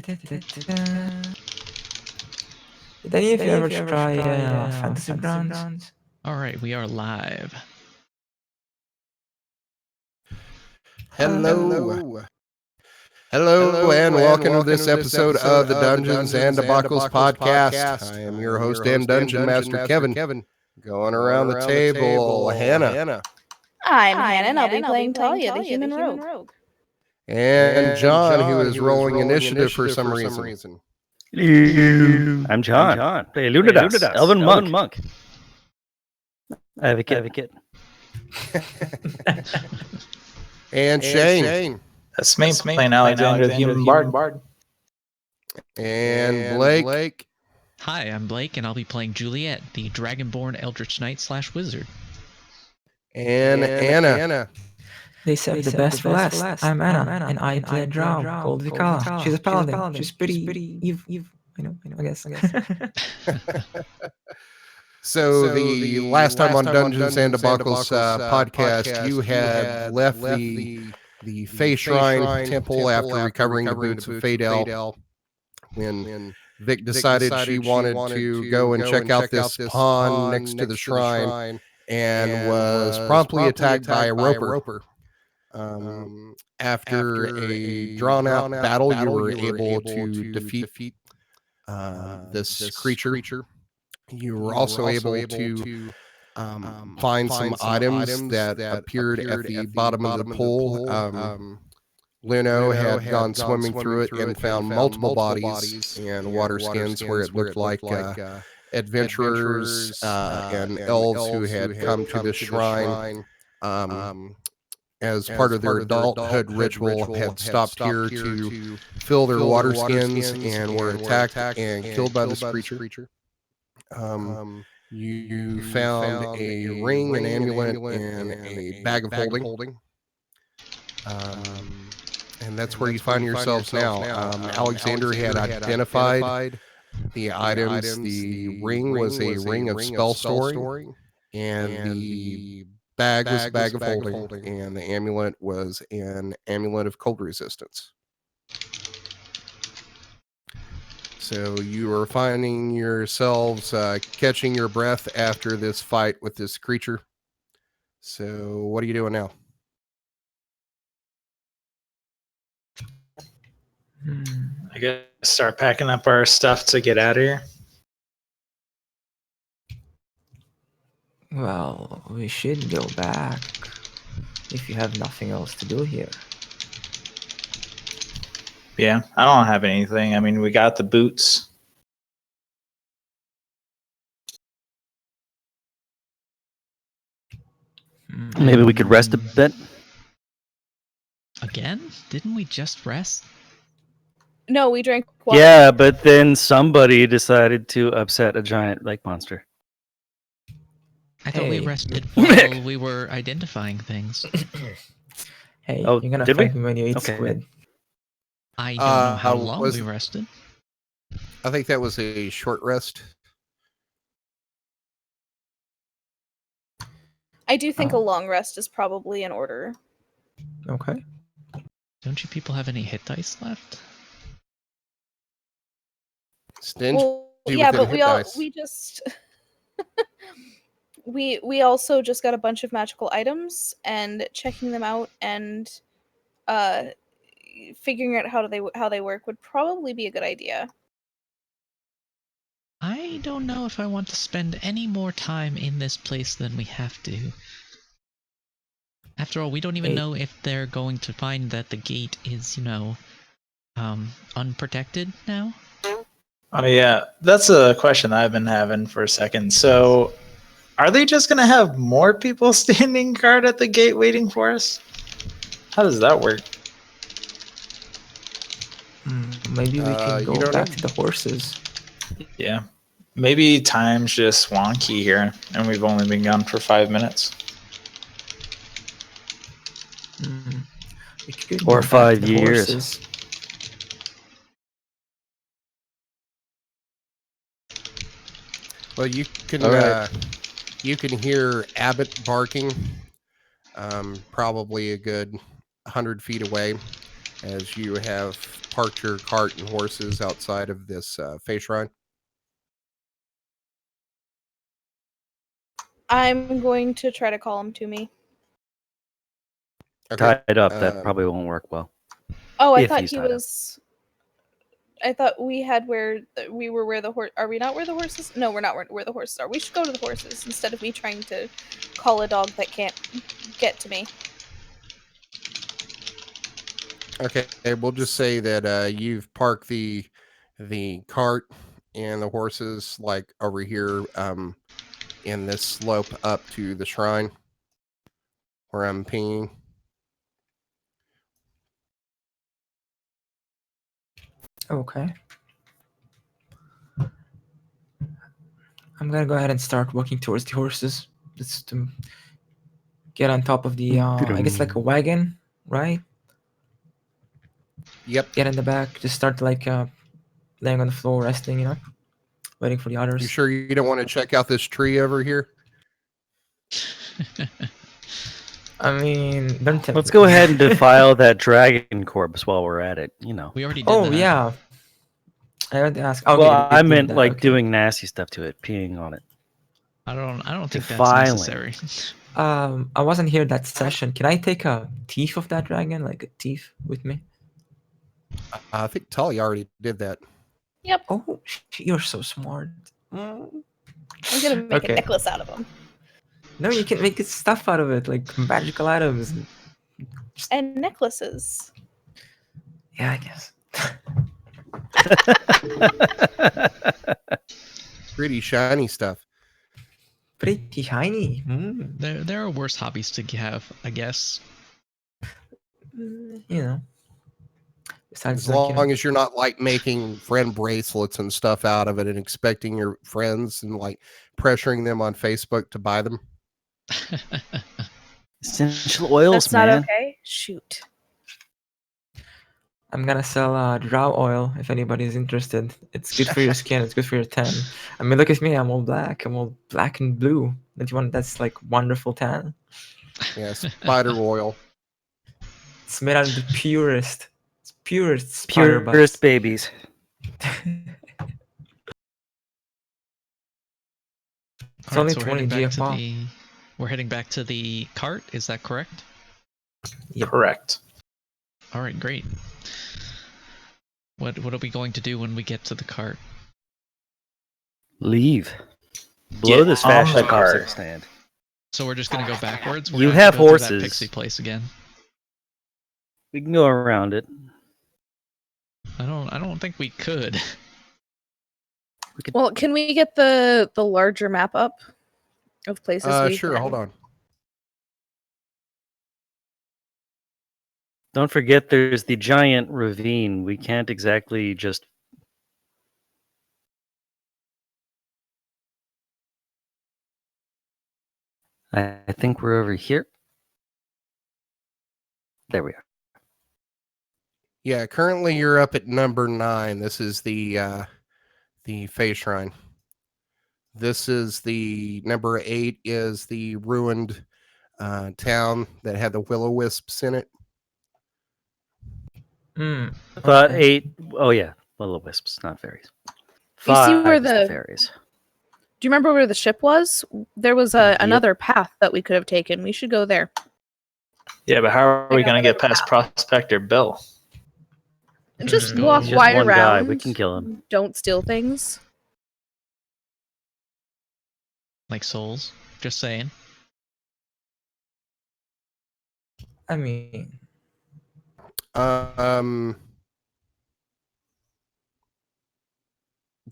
Did any of you ever try Fantasy Grounds? Alright, we are live. Hello, and welcome to this episode of the Dungeons and Debacles podcast. I am your host and Dungeon Master, Kevin. Going around the table, Hannah. I'm Hannah, and I'll be playing Talia, the human rogue. And John, who is rolling initiative for some reason. Hello. I'm John. Play Alunodas, Elven monk. Advocate. And Shane. That's me playing Alexander, the human bard. And Blake. Hi, I'm Blake, and I'll be playing Juliet, the Dragonborn eldritch knight / wizard. And Anna. They saved the best for last. I'm Anna, and I play a Drow called Vic'ala. She's a Paladin. She's pretty Eve. I guess. So the last time on Dungeons and Debacles podcast, you had left the Fey Shrine Temple after recovering the boots of Feywild when Vic decided she wanted to go and check out this pond next to the shrine and was promptly attacked by a roper. After a drawn-out battle, you were able to defeat this creature. You were also able to find some items that appeared at the bottom of the pool. Luno had gone swimming through it and found multiple bodies and water skins where it looked like adventurers and elves who had come to the shrine as part of their adulthood ritual had stopped here to fill their water skins and were attacked and killed by this creature. You found a ring, an amulet, and a bag of holding. And that's where you find yourselves now. Alexander had identified the items. The ring was a ring of spell storing, and the bag was a bag of holding, and the amulet was an amulet of cold resistance. So you are finding yourselves catching your breath after this fight with this creature. So what are you doing now? I guess start packing up our stuff to get out of here. Well, we should go back if you have nothing else to do here. Yeah, I don't have anything. I mean, we got the boots. Maybe we could rest a bit. Again? Didn't we just rest? No, we drank water. Yeah, but then somebody decided to upset a giant lake monster. I thought we Hey. rested while we were identifying things. Hey, Oh, you're gonna did we? thank me when you eat Okay. squid. I don't know how long was- we rested. I think that was a short rest. I do think Oh. a long rest is probably in order. Okay. Don't you people have any hit dice left? Stingy Yeah, with them but we hit all dice. we just we also just got a bunch of magical items, and checking them out and figuring out how they work would probably be a good idea. I don't know if I want to spend any more time in this place than we have to. After all, we don't even Hey. know if they're going to find that the gate is, unprotected now. Oh, yeah. That's a question I've been having for a second. So, are they just going to have more people standing guard at the gate waiting for us? How does that work? Maybe we can you go don't back know? to the horses. Yeah. Maybe time's just wonky here, and we've only been gone for 5 minutes. We could Or go back to 5 the years. horses. Well, you can All right. you can hear Abbott barking, probably a good 100 feet away. as you have parked your cart and horses outside of this Fey Shrine. I'm going to try to call him to me. Okay. Tied up, that probably won't work well. Oh, I If thought he's he tied up. was. I thought we had we were where the horse. Are we not where the horses? No, we're not where the horses are. We should go to the horses instead of me trying to call a dog that can't get to me. Okay, we'll just say that you've parked the cart and the horses like over here in this slope up to the shrine where I'm pinging. Okay. I'm gonna go ahead and start walking towards the horses. Just to get on top of the, I guess like a wagon, right? Yep. Get in the back. Just start like laying on the floor, resting, you know, waiting for the others. You sure you don't want to check out this tree over here? I mean, don't tempt Let's me. go ahead and defile that dragon corpse while we're at it. You know. We already did Oh that. yeah. I had to ask. Okay, Well, we I did meant that, like okay. doing nasty stuff to it, peeing on it. I don't think Defiling. that's necessary. I wasn't here that session. Can I take a teeth of that dragon, like a teeth, with me? I think Talia already did that. Yep. Oh, you're so smart. Mm. I'm gonna make Okay. a necklace out of them. No, you can make stuff out of it, like magical items. And necklaces. Yeah, I guess. Pretty shiny stuff. Pretty shiny. Mm. There are worse hobbies to have, I guess. You know. Besides, As long as you're not like making friend bracelets and stuff out of it and expecting your friends and like pressuring them on Facebook to buy them. Essential oils, That's not man. okay. Shoot. I'm gonna sell Drow oil if anybody's interested. It's good for your skin. It's good for your tan. I mean, look at me. I'm all black. I'm all black and blue. Don't you want that's like wonderful tan? Yeah, spider oil. It's made out of the purest spider Purest babies. It's only so 20 GFP. We're heading back to the cart. Is that correct? Yep. Correct. All right, great. What are we going to do when we get to the cart? Leave. Blow Get this on fashion the cart. corset stand. So we're just gonna go backwards. We're You gonna have to go through that horses. pixie place again. We can go around it. I don't think we could. Well, can we get the larger map up of places? We Sure, can- hold on. Don't forget there's the giant ravine. We can't exactly just... I think we're over here. There we are. Yeah, currently you're up at number 9. This is the Fey Shrine. This is the number 8 is the ruined town that had the will-o-wisps in it. But 8... Oh, yeah. Will-o-wisps, not fairies. You see 5 where is the- fairies. Do you remember where the ship was? There was another path that we could have taken. We should go there. Yeah, but how are we Check out going to the get past Prospector Bill? Just Mhm. walk Just wide one around. guy. We can kill him. Don't steal things. Like souls. Just saying. I mean,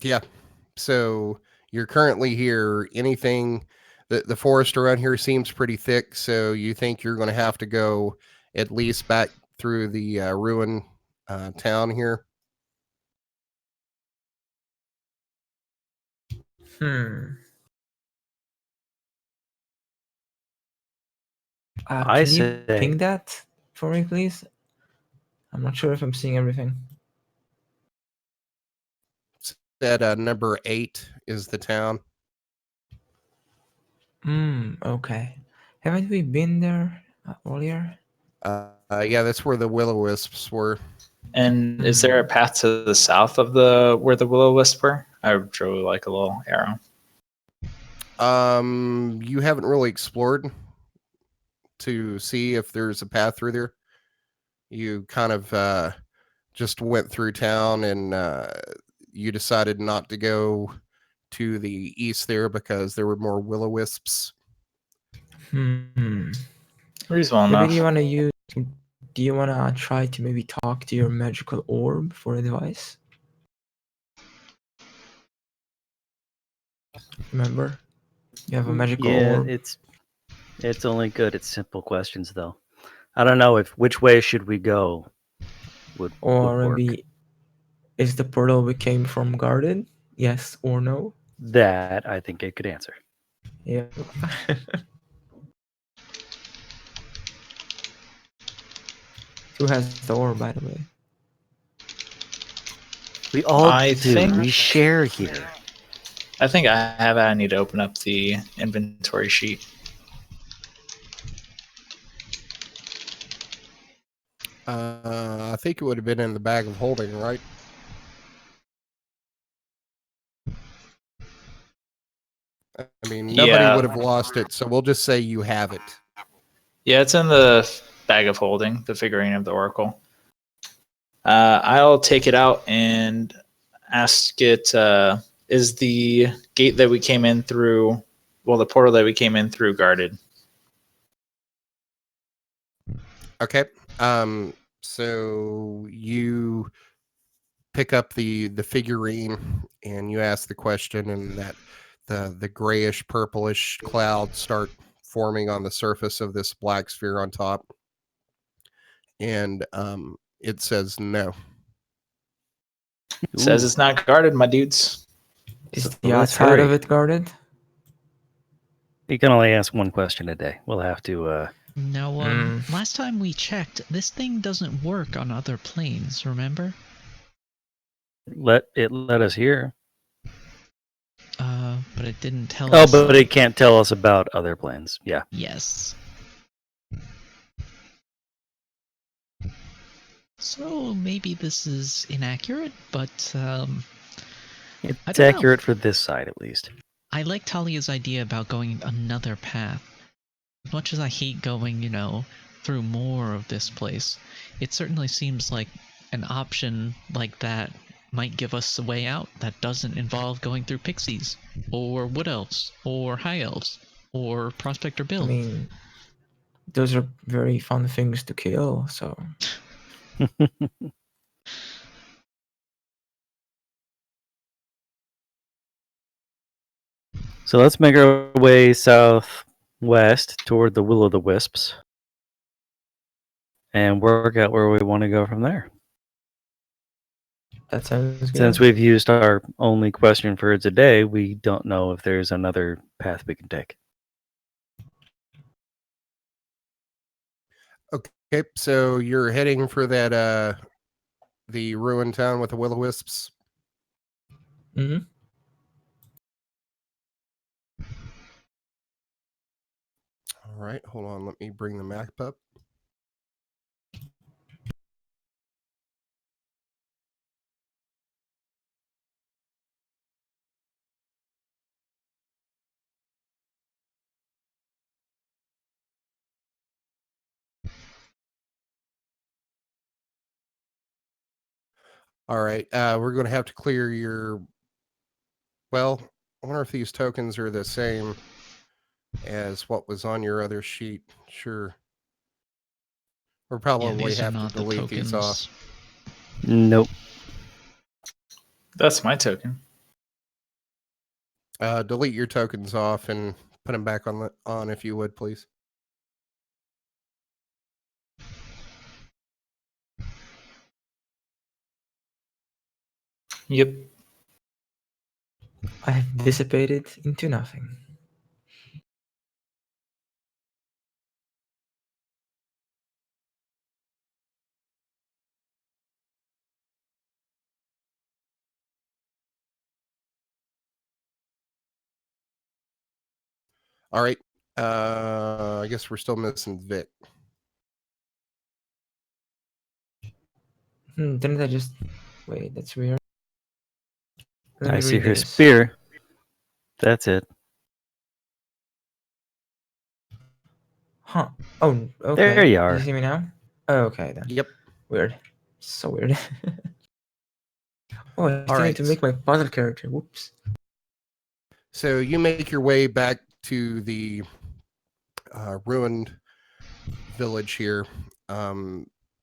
Yeah. So you're currently here. Anything the forest around here seems pretty thick, so you think you're going to have to go at least back through the ruined town here. I Can you say- ping that for me, please? I'm not sure if I'm seeing everything. That number 8 is the town. Okay. Haven't we been there earlier? Yeah, that's where the will-o-wisps were. And is there a path to the south of where the will-o-wisp were? I drew like a little arrow. You haven't really explored to see if there's a path through there. You kind of just went through town, and you decided not to go to the east there because there were more will-o-wisps. Reasonable Maybe enough. do you wanna try to maybe talk to your magical orb for advice? Remember? You have a magical Yeah, orb. it's only good at simple questions, though. I don't know which way should we go would Or work. maybe is the portal we came from guarded? Yes or no? That I think it could answer. Yeah. Who has the orb, by the way? We all I do. think- We share here. I think I have it. I need to open up the inventory sheet. I think it would have been in the bag of holding, right? I mean, nobody Yeah. would have lost it, so we'll just say you have it. Yeah, it's in the bag of holding, the figurine of the Oracle. I'll take it out and ask it, is the gate that we came in through, well, the portal that we came in through guarded? Okay. So you pick up the figurine and you ask the question, and that the grayish purplish clouds start forming on the surface of this black sphere on top, and it says no. It says Ooh. it's not guarded, my dudes. Is So the let's outside of hurry. it guarded? You can only ask one question a day. We'll have to. Now, last time we checked, this thing doesn't work on other planes, remember? let us hear. But it didn't tell Oh, us. but it can't tell us about other planes. Yeah. Yes. So maybe this is inaccurate, but I It's don't know. accurate for this side, at least. I like Talia's idea about going another path. As much as I hate going, through more of this place, it certainly seems like an option like that might give us a way out that doesn't involve going through pixies, or wood elves, or high elves, or prospector I bill. mean, those are very fun things to kill, so So let's make our way southwest toward the Will-o'-the-Wisps and work out where we want to go from there. that sounds good. Since we've used our only question for today, we don't know if there's another path we can take. Okay, so you're heading for that the ruined town with the will-o'-wisps. Hmm. All right, hold on. Let me bring the map up. All right, we're going to have to clear your. Well, I wonder if these tokens are the same as what was on your other sheet. Sure. We'll probably these are have to not the delete these off. tokens. Nope. That's my token. Delete your tokens off and put them back on if you would, please. Yep. I have dissipated into nothing. All right. I guess we're still missing Vic. Didn't I just... Wait, that's weird. Let I me see read her this. spear. That's it. Huh. Oh, okay. There you Do are. you see me now? Oh, okay then. Yep. Weird. So weird. Oh, I still All need to right. make my puzzle character. Whoops. So you make your way back to the ruined village here.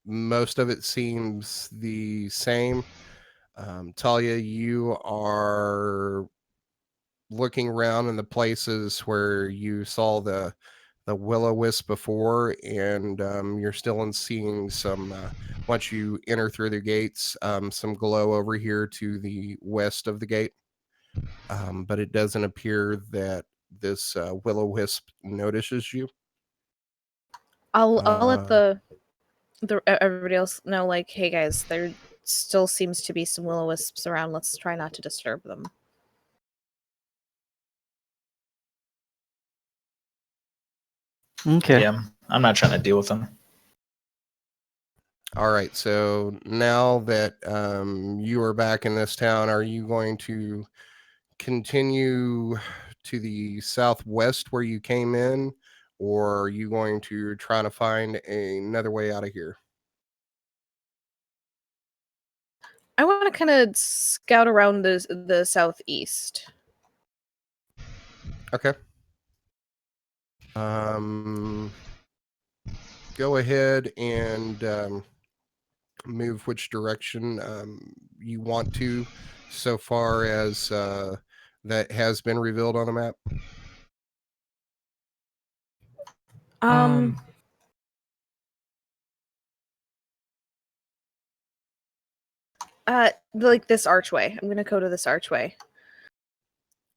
Most of it seems the same. Talia, you are looking around in the places where you saw the will-o-wisp before, and you're still seeing some once you enter through the gates, some glow over here to the west of the gate, but it doesn't appear that this will-o-wisp notices you. I'll let Uh, everybody else know, like, hey guys, there still seems to be some will-o-wisps around. Let's try not to disturb them. Okay. Yeah, I'm not trying to deal with them. All right, so now that you are back in this town, are you going to continue to the southwest where you came in, or are you going to try to find another way out of here? I want to kind of scout around the southeast. Okay. Go ahead and move which direction you want to, so far as that has been revealed on the map. Like this archway. I'm gonna go to this archway.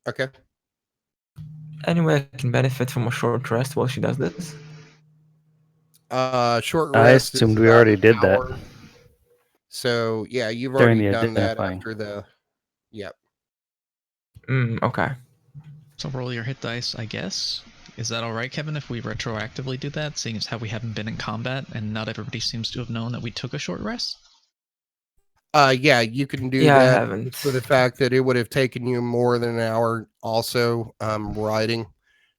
Okay. Anyway, I can benefit from a short rest while she does this. Short I rest is assumed we about already an did that hour. So yeah, you've during already the done that identifying. after the. Yep. Okay. So roll your hit dice, I guess. Is that alright, Kevin, if we retroactively do that, seeing as how we haven't been in combat and not everybody seems to have known that we took a short rest? Yeah, you can do Yeah, I that haven't. for the fact that it would have taken you more than an hour also riding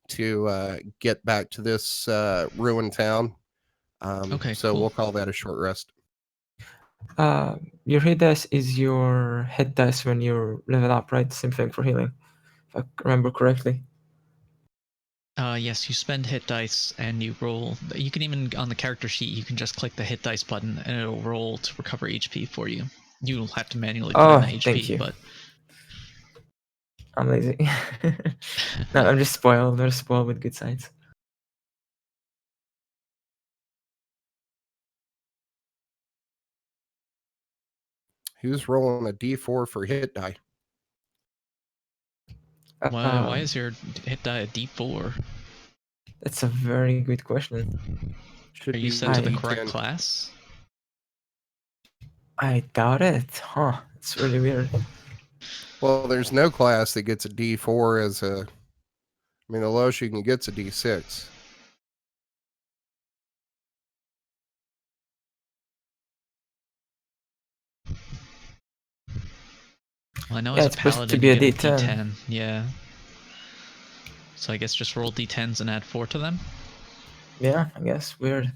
to get back to this ruined town. Okay, So cool. we'll call that a short rest. Your hit dice is your hit dice when you level up, right? Same thing for healing, if I remember correctly. Yes, you spend hit dice and you roll. You can even, on the character sheet, you can just click the hit dice button and it'll roll to recover HP for you. You'll have to manually put in the HP, Thank you. but... I'm lazy. No, I'm just spoiled. They're spoiled with good sides. Who's rolling a D4 for hit die? Why is your hit die a D4? That's a very good question. Should Are you be set to the D10. correct class? I doubt it. Huh. It's really weird. Well, there's no class that gets a D4 as a. I mean, the lowest you can get's a D6. Well, I know Yeah, as a it's supposed to paladin be you a get a D10. D10. Yeah. So I guess just roll D10s and add 4 to them? Yeah, I guess. Weird.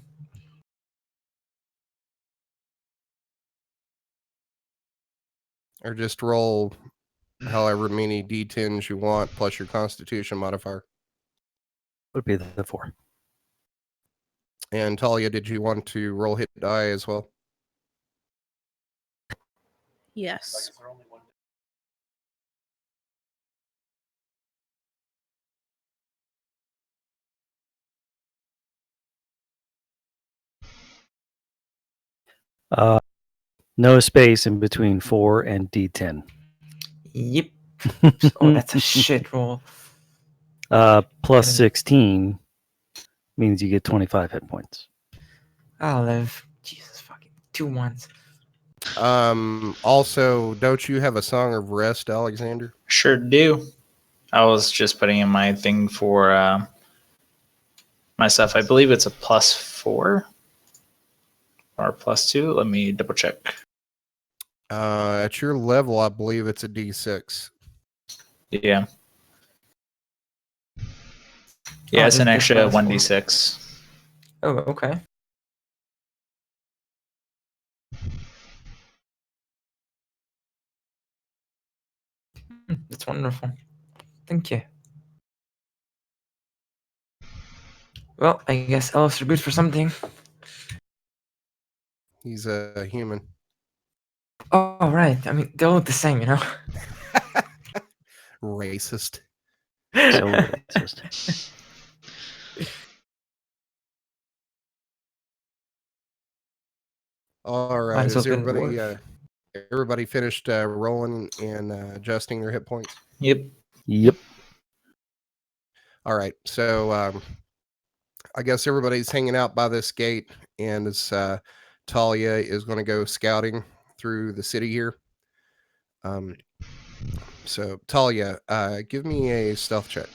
Or just roll however many D10s you want plus your Constitution modifier. Would be the 4. And Talia, did you want to roll hit die as well? Yes. No space in between 4 and D10. Yep. Oh, that's a shit roll. Plus 16 means you get 25 hit points. I'll live. Jesus fucking 2 ones. Also, don't you have a Song of Rest, Alexander? Sure do. I was just putting in my thing for myself. I believe it's a +4 or +2. Let me double check. At your level, I believe it's a D6. Yeah. Oh, Yeah, it's this an is extra plus 1d6. Oh, okay. That's wonderful. Thank you. Well, I guess elves are good for something. He's a human. Oh, right. I mean, they all look the same, you know? Racist. So racist. All Might right. as well Is been a everybody dwarf. everybody finished rolling and adjusting their hit points? Yep. Yep. All right. So I guess everybody's hanging out by this gate, and as Talia is going to go scouting through the city here. So Talia, give me a stealth check.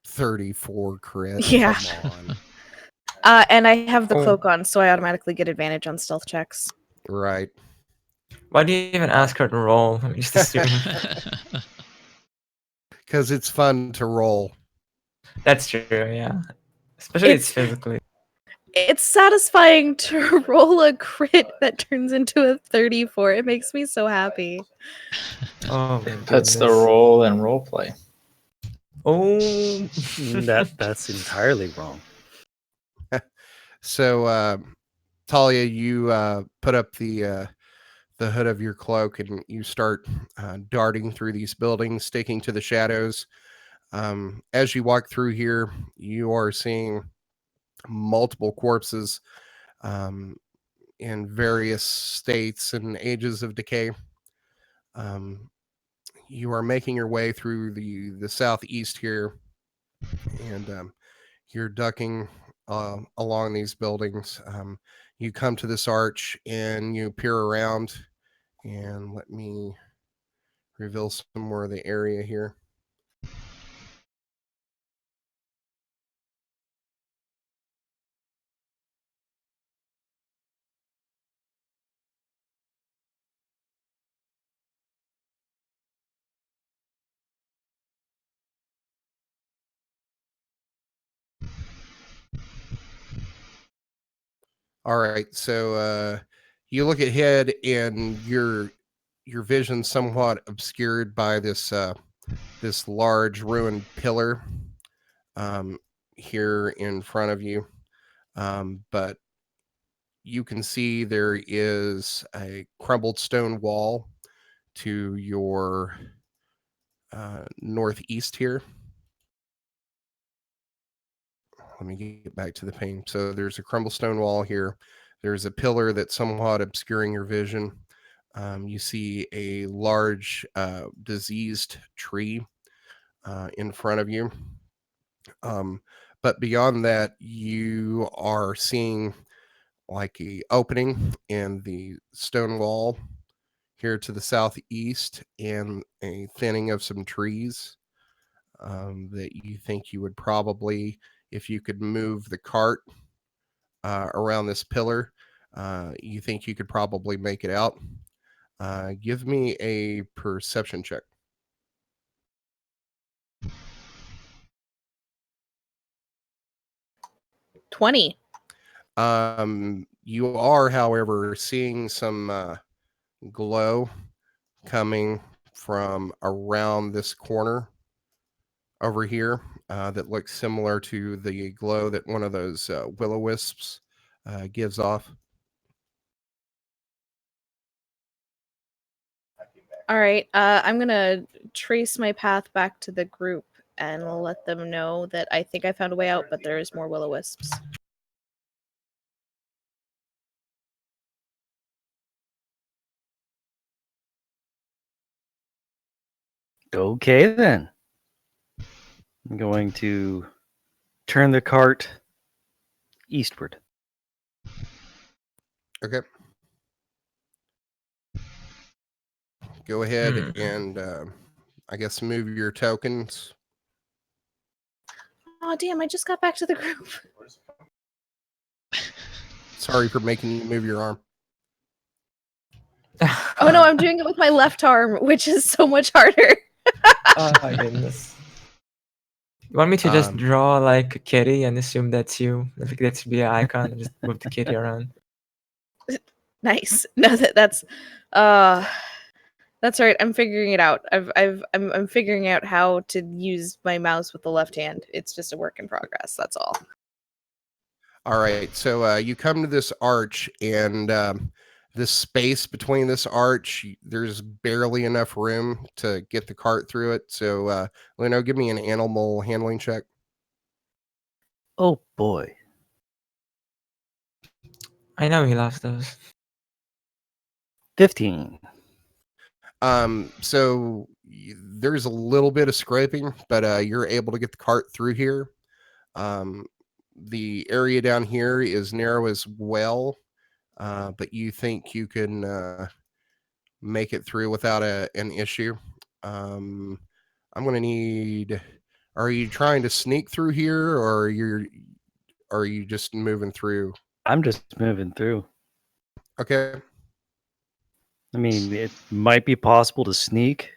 $34 crit. Yeah. Come on. And I have the Oh. cloak on, so I automatically get advantage on stealth checks. Right. Why do you even ask her to roll? I mean, just assume. Because it's fun to roll. That's true, yeah. Especially it's physically. It's satisfying to roll a crit that turns into a 34. It makes me so happy. Oh, my That's the goodness. roll and role play. Oh. That's entirely wrong. So Talia, you put up the hood of your cloak and you start darting through these buildings, sticking to the shadows. As you walk through here, you are seeing multiple corpses in various states and ages of decay. You are making your way through the southeast here, and you're ducking along these buildings. You come to this arch and you peer around, and let me reveal some more of the area here. All right, so you look ahead and your vision somewhat obscured by this this large ruined pillar here in front of you, but you can see there is a crumbled stone wall to your northeast here. Let me get back to the pane. So there's a crumbled stone wall here. There's a pillar that's somewhat obscuring your vision. You see a large diseased tree in front of you. But beyond that, you are seeing like a opening in the stone wall here to the southeast and a thinning of some trees that you think you would probably, if you could move the cart around this pillar, you think you could probably make it out. Give me a perception check. 20. You are, however, seeing some glow coming from around this corner over here that looks similar to the glow that one of those will-o-wisps gives off. All right. I'm going to trace my path back to the group and let them know that I think I found a way out, but there is more will-o-wisps. Okay, then. I'm going to turn the cart eastward. Okay. Go ahead and I guess move your tokens Oh damn! I just got back to the group. Sorry for making you move your arm. Oh no, I'm doing it with my left arm, which is so much harder. Oh my goodness. You want me to just draw like a kitty and assume that's you? Like that should be an icon and just move the kitty around. Nice. No, that's right. I'm figuring it out. I'm figuring out how to use my mouse with the left hand. It's just a work in progress. That's all. All right, so you come to this arch, and this space between this arch, there's barely enough room to get the cart through it. So, Leno, give me an animal handling check. Oh boy. I know he lost those. 15. So there's a little bit of scraping, but you're able to get the cart through here. The area down here is narrow as well, but you think you can make it through without an issue. I'm gonna need. Are you trying to sneak through here, or are you just moving through? I'm just moving through. Okay. I mean, it might be possible to sneak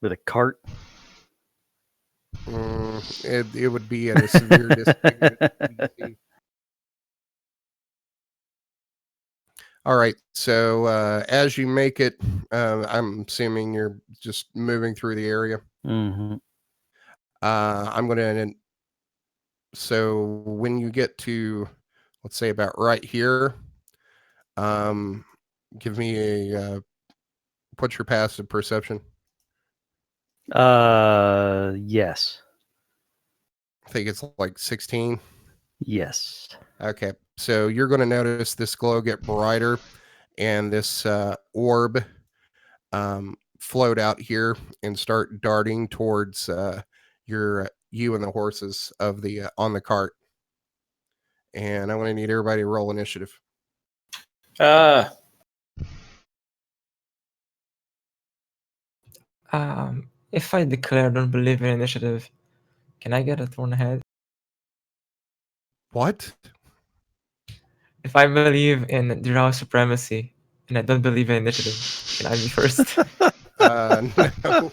with a cart. It would be at a severe disadvantage. All right. So as you make it, I'm assuming you're just moving through the area. Mm-hmm. I'm going to. So when you get to, let's say about right here, give me a. What's your passive perception? Yes. I think it's like 16. Yes. Okay. So you're going to notice this glow get brighter, and this orb float out here and start darting towards you and the horses of the on the cart. And I'm going to need everybody to roll initiative. If I declare don't believe in initiative, can I get a thrown ahead? What? If I believe in Drow supremacy and I don't believe in initiative, can I be first? No.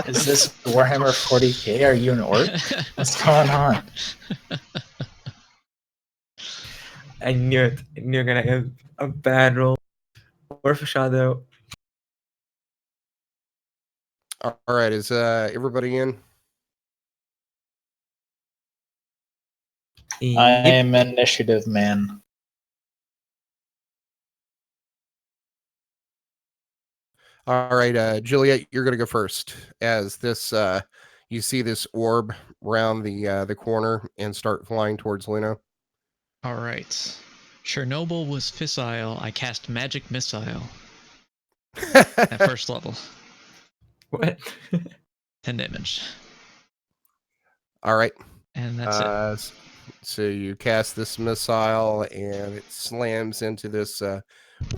Is this Warhammer 40k? Are you an orc? What's going on? I knew it. I knew you're gonna get a bad roll. Worth a shadow. All right. Is everybody in? I Yep. am an initiative man. All right, Juliet, you're going to go first. As this, you see this orb round the corner and start flying towards Luna. All right. Chernobyl was fissile. I cast magic missile at first level. What? 10 damage. All right. And that's it. So you cast this missile, and it slams into this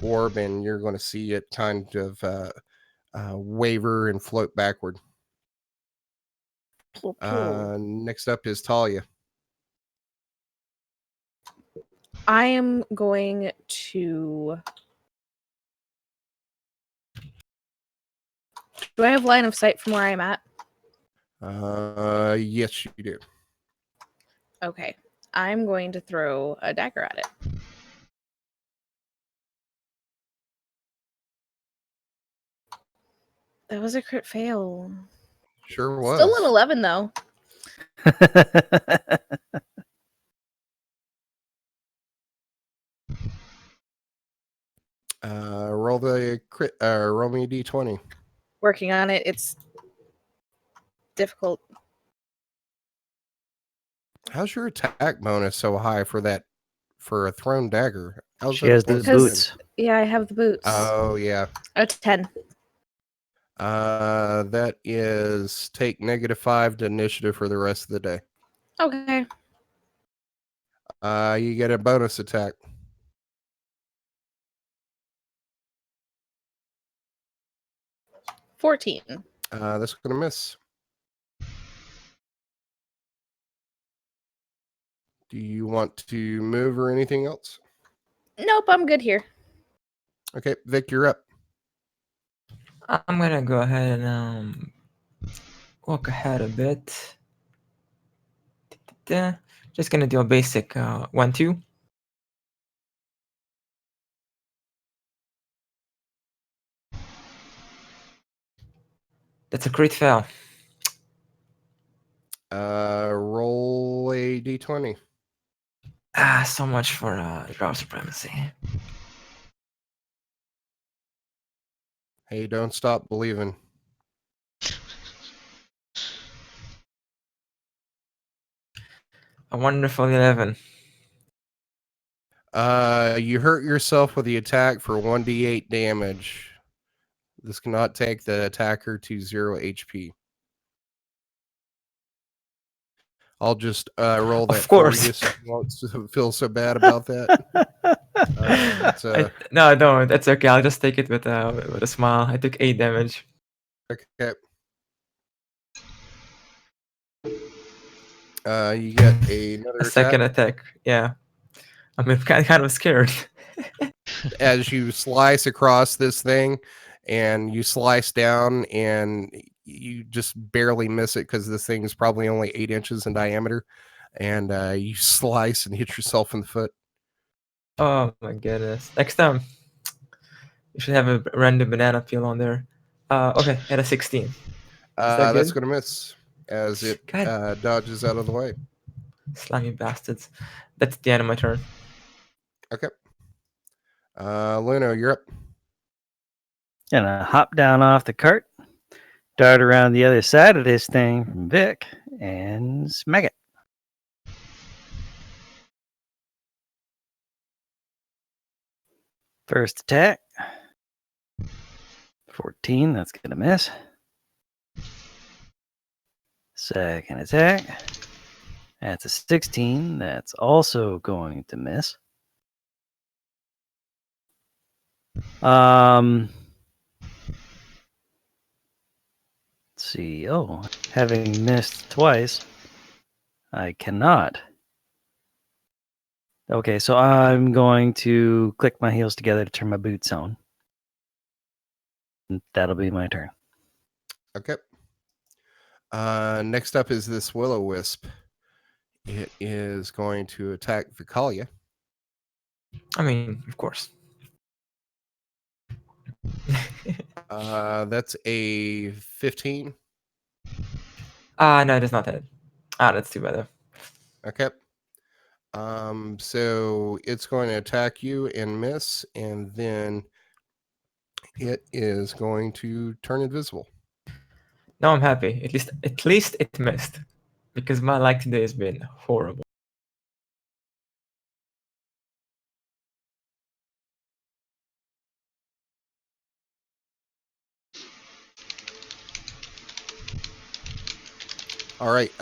orb, and you're going to see it kind of waver and float backward. Next up is Talia. I am going to. Do I have line of sight from where I'm at? Yes, you do. Okay. I'm going to throw a dagger at it. That was a crit fail. Sure was. Still an 11 though. Roll the crit. Roll me a d20. Working on it. It's difficult. How's your attack bonus so high for a thrown dagger? She has the boots. Yeah, I have the boots. Oh yeah. A 10. That is take -5 to initiative for the rest of the day. Okay. You get a bonus attack. $14. That's gonna miss. Do you want to move or anything else? Nope, I'm good here. Okay, Vic, you're up. I'm gonna go ahead and walk ahead a bit. Just gonna do a basic 1-2. That's a crit fail. Roll a d20. So much for Drow supremacy. Hey, don't stop believing. A wonderful 11. You hurt yourself with the attack for 1d8 damage. This cannot take the attacker to 0 HP. I'll just roll that Of course. for you so you won't feel so bad about that. No, don't. That's okay. I'll just take it with a smile. I took 8 damage. Okay. You get another A second attack. Yeah. I'm kind of scared. As you slice across this thing, and you slice down, and you just barely miss it because this thing is probably only 8 inches in diameter, and you slice and hit yourself in the foot. Oh my goodness. Next time, you should have a random banana peel on there. Okay, at a 16. That's good? going to miss as it God. dodges out of the way. Slimy bastards. That's the end of my turn. Okay. Luno, you're up. Gonna hop down off the cart, dart around the other side of this thing from Vic, and smack it. First attack. 14, that's gonna miss. Second attack. That's a 16, that's also going to miss. Let's see. Oh, having missed twice, I cannot. Okay, so I'm going to click my heels together to turn my boots on. And that'll be my turn. Okay. Next up is this Will-O-Wisp. It is going to attack Vic'ala. I mean, of course. That's a 15. No, it is not that. That's too bad. Okay. So it's going to attack you and miss, and then it is going to turn invisible. No, I'm happy. At least it missed, because my luck today has been horrible. All right.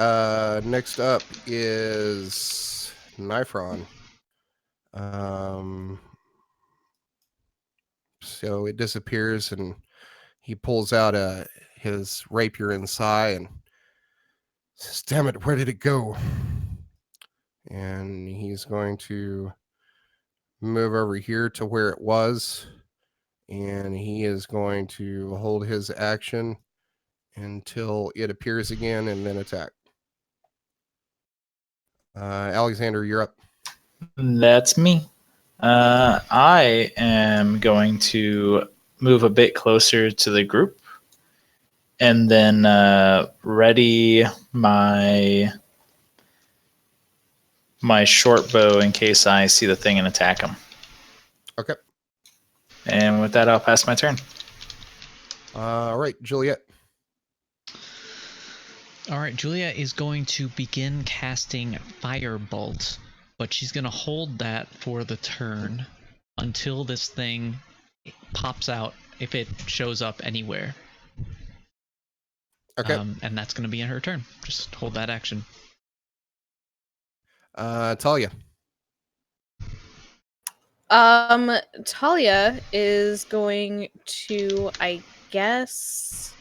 Next up is Nyfron. So it disappears, and he pulls out his rapier inside and says, "Damn it, where did it go?" And he's going to move over here to where it was, and he is going to hold his action until it appears again and then attack. Alexander, you're up. That's me. I am going to move a bit closer to the group and then ready my short bow in case I see the thing and attack him. Okay. And with that, I'll pass my turn. All right, Juliet. All right, Juliet is going to begin casting Firebolt, but she's going to hold that for the turn until this thing pops out, if it shows up anywhere. Okay. And that's going to be in her turn. Just hold that action. Talia. Talia is going to, I guess.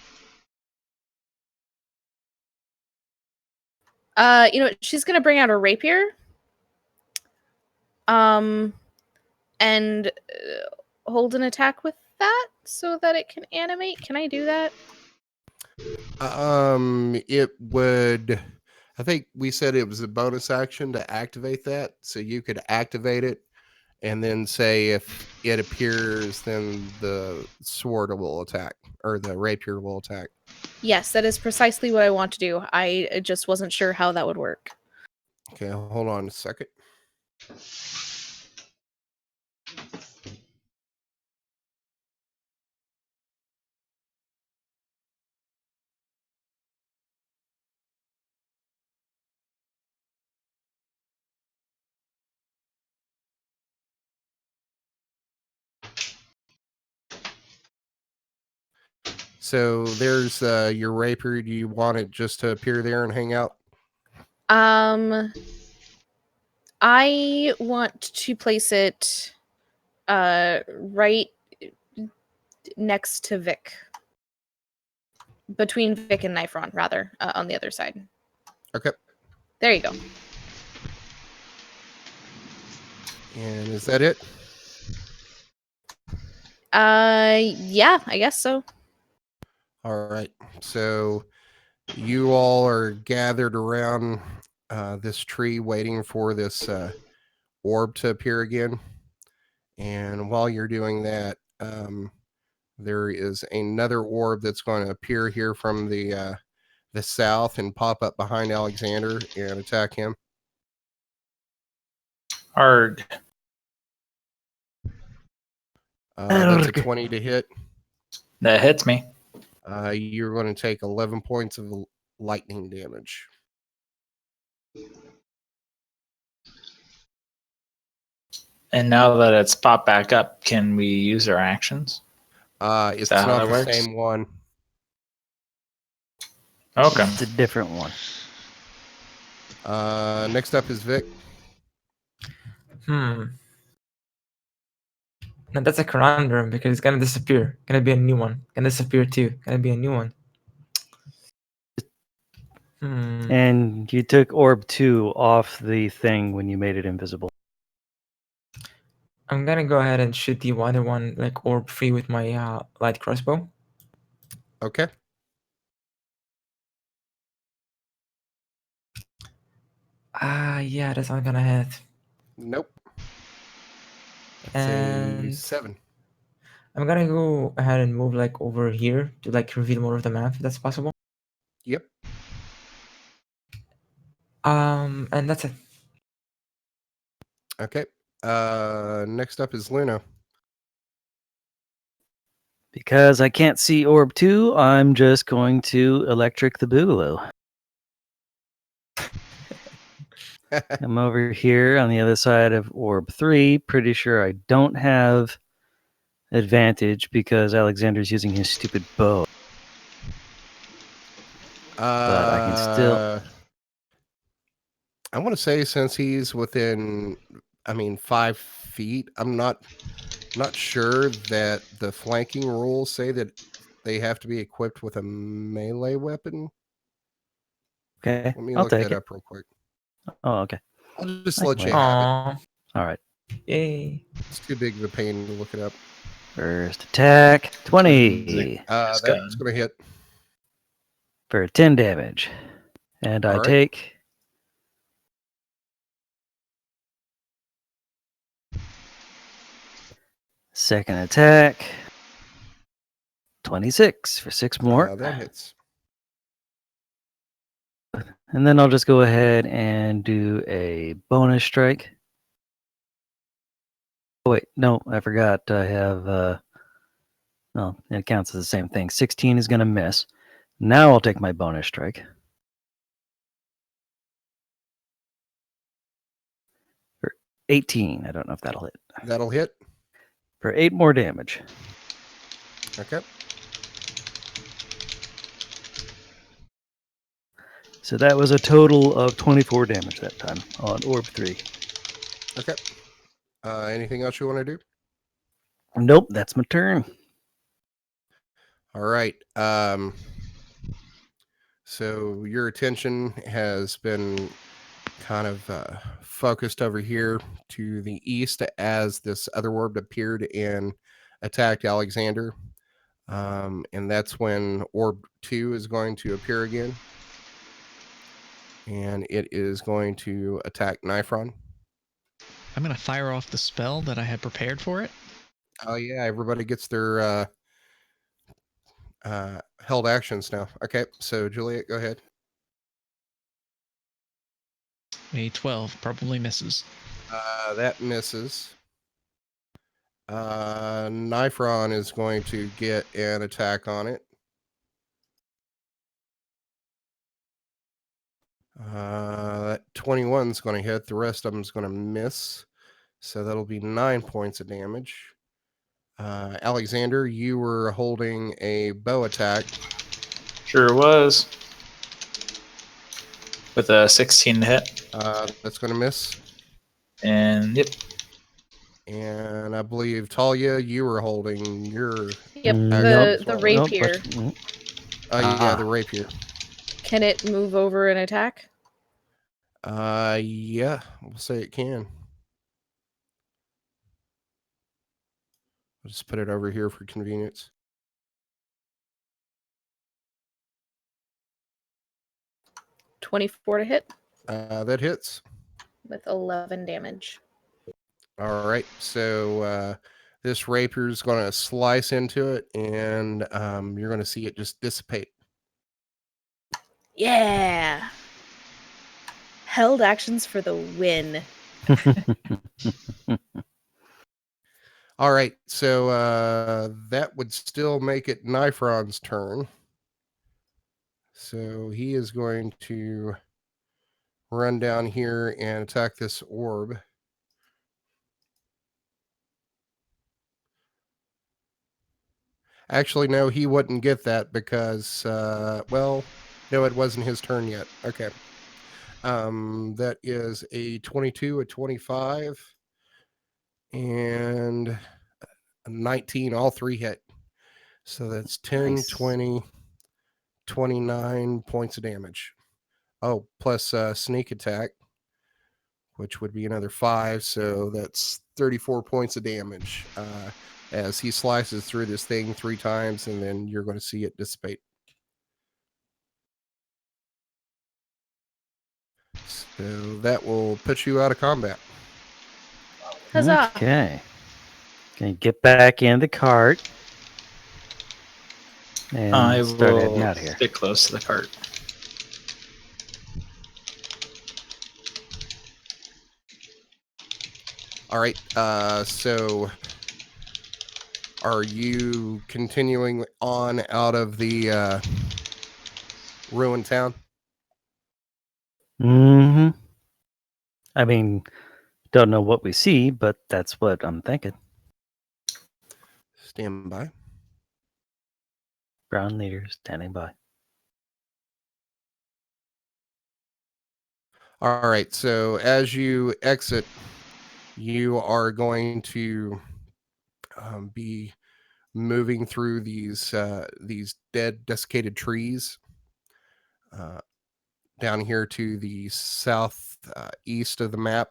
She's gonna bring out her rapier And hold an attack with that so that it can animate. Can I do that? It would. I think we said it was a bonus action to activate that, so you could activate it, and then say if it appears, then the sword will attack or the rapier will attack. Yes, that is precisely what I want to do. I just wasn't sure how that would work. Okay, hold on a second. So there's your rapier. Do you want it just to appear there and hang out? I want to place it right next to Vic. Between Vic and Nyfron, rather, on the other side. Okay. There you go. And is that it? Yeah, I guess so. All right. So you all are gathered around this tree waiting for this orb to appear again. And while you're doing that, there is another orb that's going to appear here from the south and pop up behind Alexander and attack him. Arg. That's a 20 to hit. That hits me. You're going to take 11 points of lightning damage. And now that it's popped back up, can we use our actions? It's that how not that the works? same one. Okay. It's a different one. Next up is Vic. Now that's a conundrum because it's gonna disappear. Gonna be a new one. Gonna disappear too. Gonna be a new one. And you took orb 2 off the thing when you made it invisible. I'm gonna go ahead and shoot the other one like orb free with my light crossbow. Okay. Yeah, that's not gonna hit. Nope. That's a And 7. I'm gonna go ahead and move like over here to like reveal more of the map if that's possible. Yep. And that's it. Okay. Next up is Luna. Because I can't see orb 2, I'm just going to electric the boogaloo. I'm over here on the other side of orb 3. Pretty sure I don't have advantage because Alexander's using his stupid bow. But I can still... I want to say since he's within, 5 feet, I'm not sure that the flanking rules say that they have to be equipped with a melee weapon. Okay, Let me I'll look take that it. up real quick. Oh, okay. I'll just I let can you wait. have it. Aww. All right. Yay. It's too big of a pain to look it up. First attack, 20 That's going to hit. for 10 damage. And I All right. take... Second attack, 26 for 6 more. That hits. And then I'll just go ahead and do a bonus strike. Oh, wait, no, I forgot. I have, no, it counts as the same thing. 16 is going to miss. Now I'll take my bonus strike. For 18. I don't know if that'll hit. That'll hit. For 8 more damage. Okay. So that was a total of 24 damage that time on orb 3. Okay. Anything else you want to do? Nope, that's my turn. All right. So your attention has been kind of focused over here to the east as this other orb appeared and attacked Alexander. And that's when orb 2 is going to appear again. And it is going to attack Nyfron. I'm going to fire off the spell that I had prepared for it. Oh, yeah. Everybody gets their held actions now. Okay. So, Juliet, go ahead. A 12 probably misses. That misses. Nyfron is going to get an attack on it. 21 is going to hit. The rest of them is going to miss. So that'll be 9 points of damage. Alexander, you were holding a bow attack. Sure was. With a 16 to hit. That's going to miss. And yep. And I believe, Talia, you were holding your... Yep, Nope. the rapier. yeah, the rapier. Can it move over and attack? Yeah, we'll say it can. I'll just put it over here for convenience. $24 to hit That hits. with 11 damage. All right, so this rapier is going to slice into it, and you're going to see it just dissipate. Yeah! Held actions for the win. All right, so that would still make it Nyfron's turn. So he is going to run down here and attack this orb. Actually, no, he wouldn't get that because, well, no, it wasn't his turn yet. Okay. That is a 22, a 25, and a 19. All three hit. So that's 10, Nice. 20, 29 points of damage. Oh, plus sneak attack, which would be another 5. So that's 34 points of damage as he slices through this thing 3 times, and then you're going to see it dissipate. So that will put you out of combat. Huzzah! Okay. Gonna get back in the cart and I start heading will out here. stick close to the cart. All right. So are you continuing on out of the ruined town? Mm-hmm. I mean, don't know what we see, but that's what I'm thinking. Stand by. Brown leader standing by. All right. So as you exit, you are going to be moving through these dead, desiccated trees down here to the south east of the map.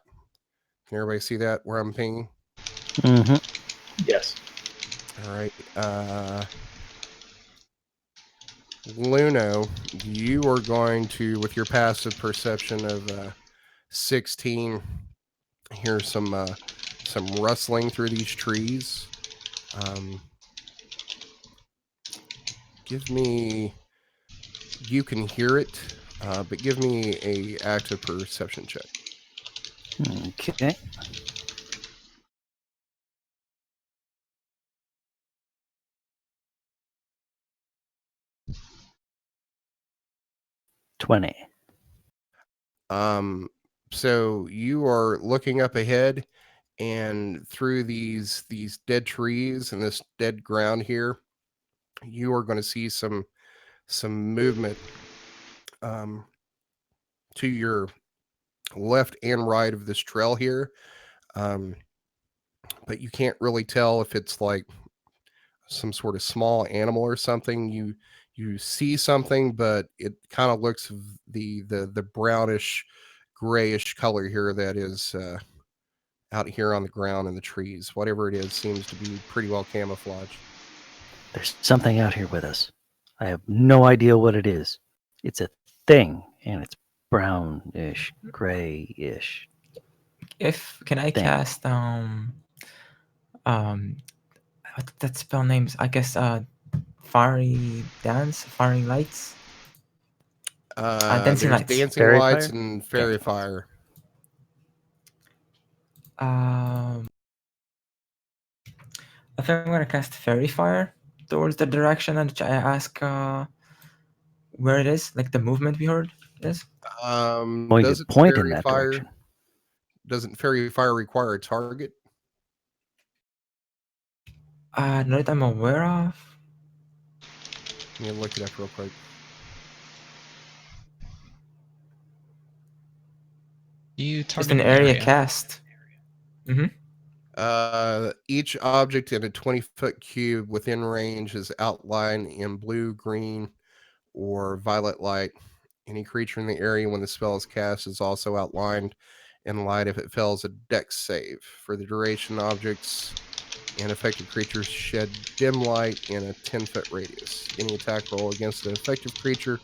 Can everybody see that where I'm pinging? Mm-hmm. Yes. All right. Luno, you are going to, with your passive perception of 16, hear some rustling through these trees. Give me, you can hear it, but give me a active perception check. Okay. $20. So you are looking up ahead, and through these dead trees and this dead ground here, you are going to see some movement to your left and right of this trail here, but you can't really tell if it's like some sort of small animal or something. You see something, but it kind of looks the brownish grayish color here that is out here on the ground in the trees. Whatever it is seems to be pretty well camouflaged. There's something out here with us. I have no idea what it is. It's a thing, and it's brownish, grayish. Can I Thing. cast what that spell names? I guess fiery dance, fiery lights. Dancing There's lights. dancing Fairy lights fire? and fairy Dancing lights. fire. I think I'm gonna cast fairy fire towards the direction and I ask where it is, like the movement we heard is. Going to Doesn't point in fairy that fire direction. doesn't fairy fire require a target? Not that I'm aware of. Let me look it up real quick. You Just target an area cast. Each object in a 20-foot cube within range is outlined in blue, green, or violet light. Any creature in the area when the spell is cast is also outlined in light if it fails a dex save. For the duration, objects and affected creatures shed dim light in a 10-foot radius. Any attack roll against an effective creature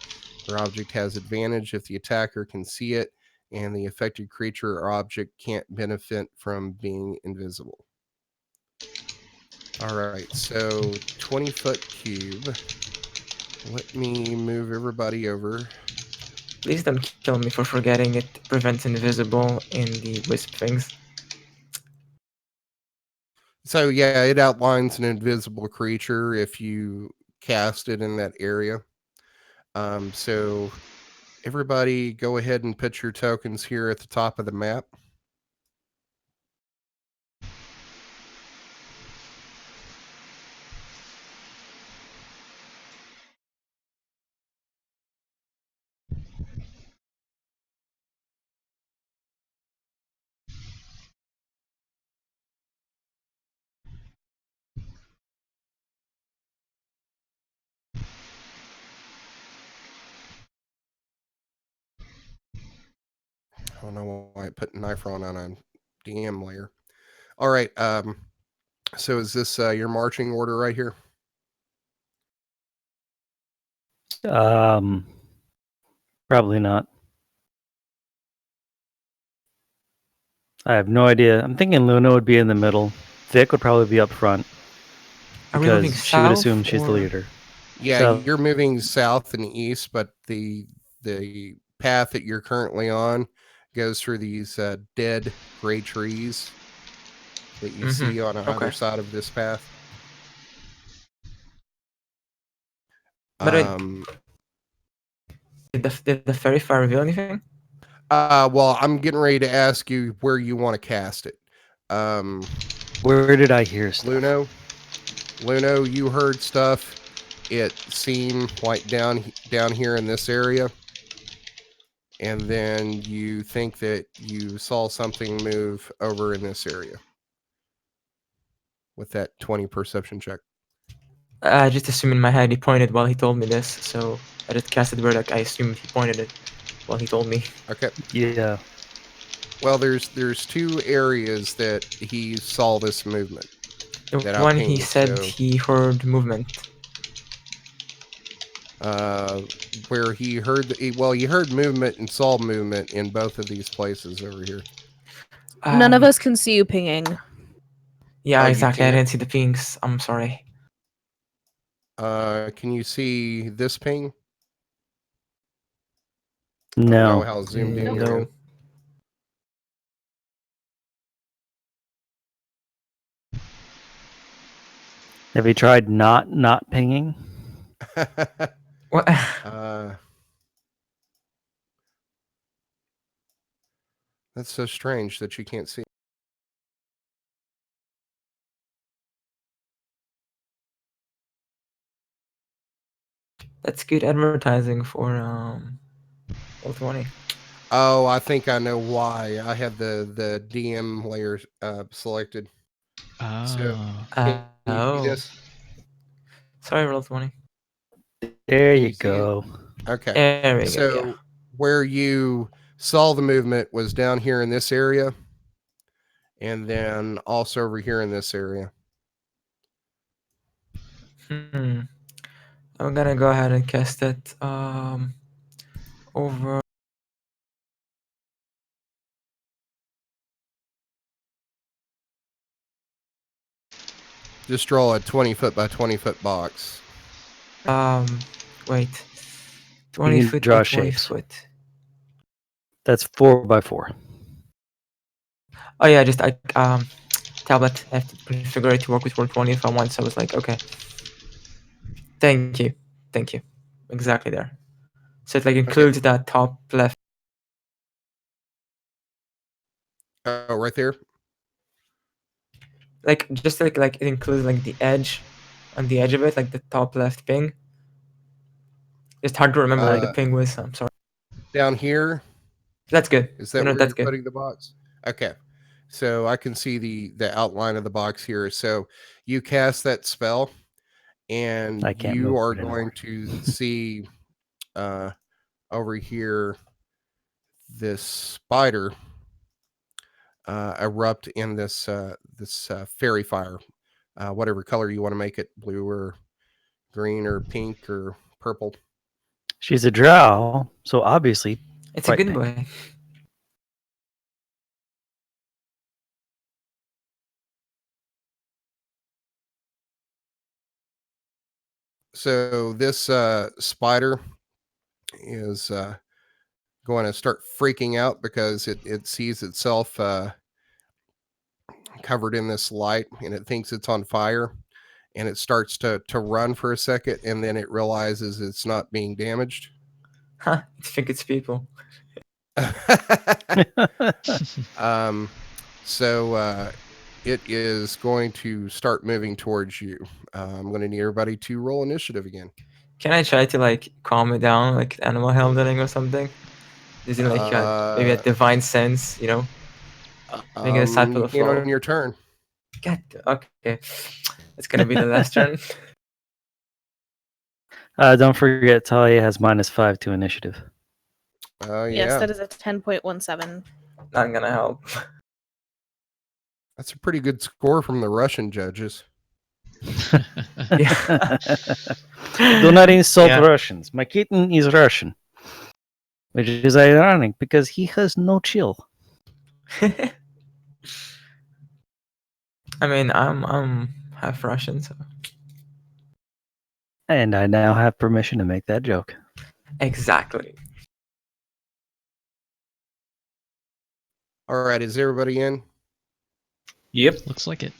or object has advantage if the attacker can see it and the affected creature or object can't benefit from being invisible. All right, so 20-foot cube. Let me move everybody over. Please don't kill me for forgetting it prevents invisible in the wisp things. So yeah, it outlines an invisible creature if you cast it in that area. So everybody go ahead and put your tokens here at the top of the map. I don't know why I put Nyfron on a DM layer. All right. So is this your marching order right here? Probably not. I have no idea. I'm thinking Luna would be in the middle. Vic would probably be up front Are we moving because she would south, assume she's the or- leader. Yeah, So- you're moving south and east, but the path that you're currently on goes through these dead gray trees that you see on either Okay. side of this path. But did the fairy fire reveal anything? Well, I'm getting ready to ask you where you want to cast it. Where did I hear stuff? Luno, you heard stuff. It seemed like down here in this area, and then you think that you saw something move over in this area with that 20 perception check. I just assumed in my head he pointed while he told me this, so I just casted where like I assumed he pointed it while he told me. Okay. Yeah. Well, there's two areas that he saw this movement. The That one he outpainted, said so- he heard movement. Where he heard he heard movement and saw movement in both of these places over here. None of us can see you pinging. Yeah, Oh, you exactly. I can't? didn't see the pings. I'm sorry. Can you see this ping? I don't No. know how zoomed in No. you're Have you tried not pinging? in. What? That's so strange that you can't see. That's good advertising for Roll20. Oh, I think I know why. I had the DM layer selected. Oh. Can you see Oh. this? Sorry, Roll20. There Can you you see it? go. Okay. There we go. So Yeah. where you saw the movement was down here in this area, and then also over here in this area. I'm gonna go ahead and cast it over. Just draw a 20-foot by 20-foot box. Wait. 20 can foot draw by 20 shapes. foot. That's 4x4. Oh yeah, just tablet. I have to configure it to work with Roll20 if I want. So I was like, okay. Thank you. Exactly there. So it like includes that top left. Oh, right there. Like just like it includes like the edge, on the edge of it, like the top left ping. It's hard to remember where the ping was. So I'm sorry. Down here. That's good. Is that No, where that's you're good. putting the box? Okay. So I can see the outline of the box here. So you cast that spell, and I can't you move are it anymore. going to see over here this spider erupt in this fairy fire, whatever color you want to make it, blue or green or pink or purple. She's a drow, so obviously It's a bright good pink. boy. So this spider is going to start freaking out because it sees itself covered in this light, and it thinks it's on fire, and it starts to run for a second, and then it realizes it's not being damaged. Huh? I think it's people. So it is going to start moving towards you. I'm going to need everybody to roll initiative again. Can I try to like calm it down, like animal handling or something? Using like maybe a divine sense, you know? Making a disciple You of can't all. on your turn. Okay. It's gonna be the last turn. Don't forget, Talia has -5 to initiative. Oh yeah. Yes, that is a 10.17. Not gonna help. That's a pretty good score from the Russian judges. Yeah. Do not insult Yeah. Russians. My kitten is Russian, which is ironic because he has no chill. I mean, I'm half Russian, so And I now have permission to make that joke. exactly. All right, is everybody in? Yep. Looks like it.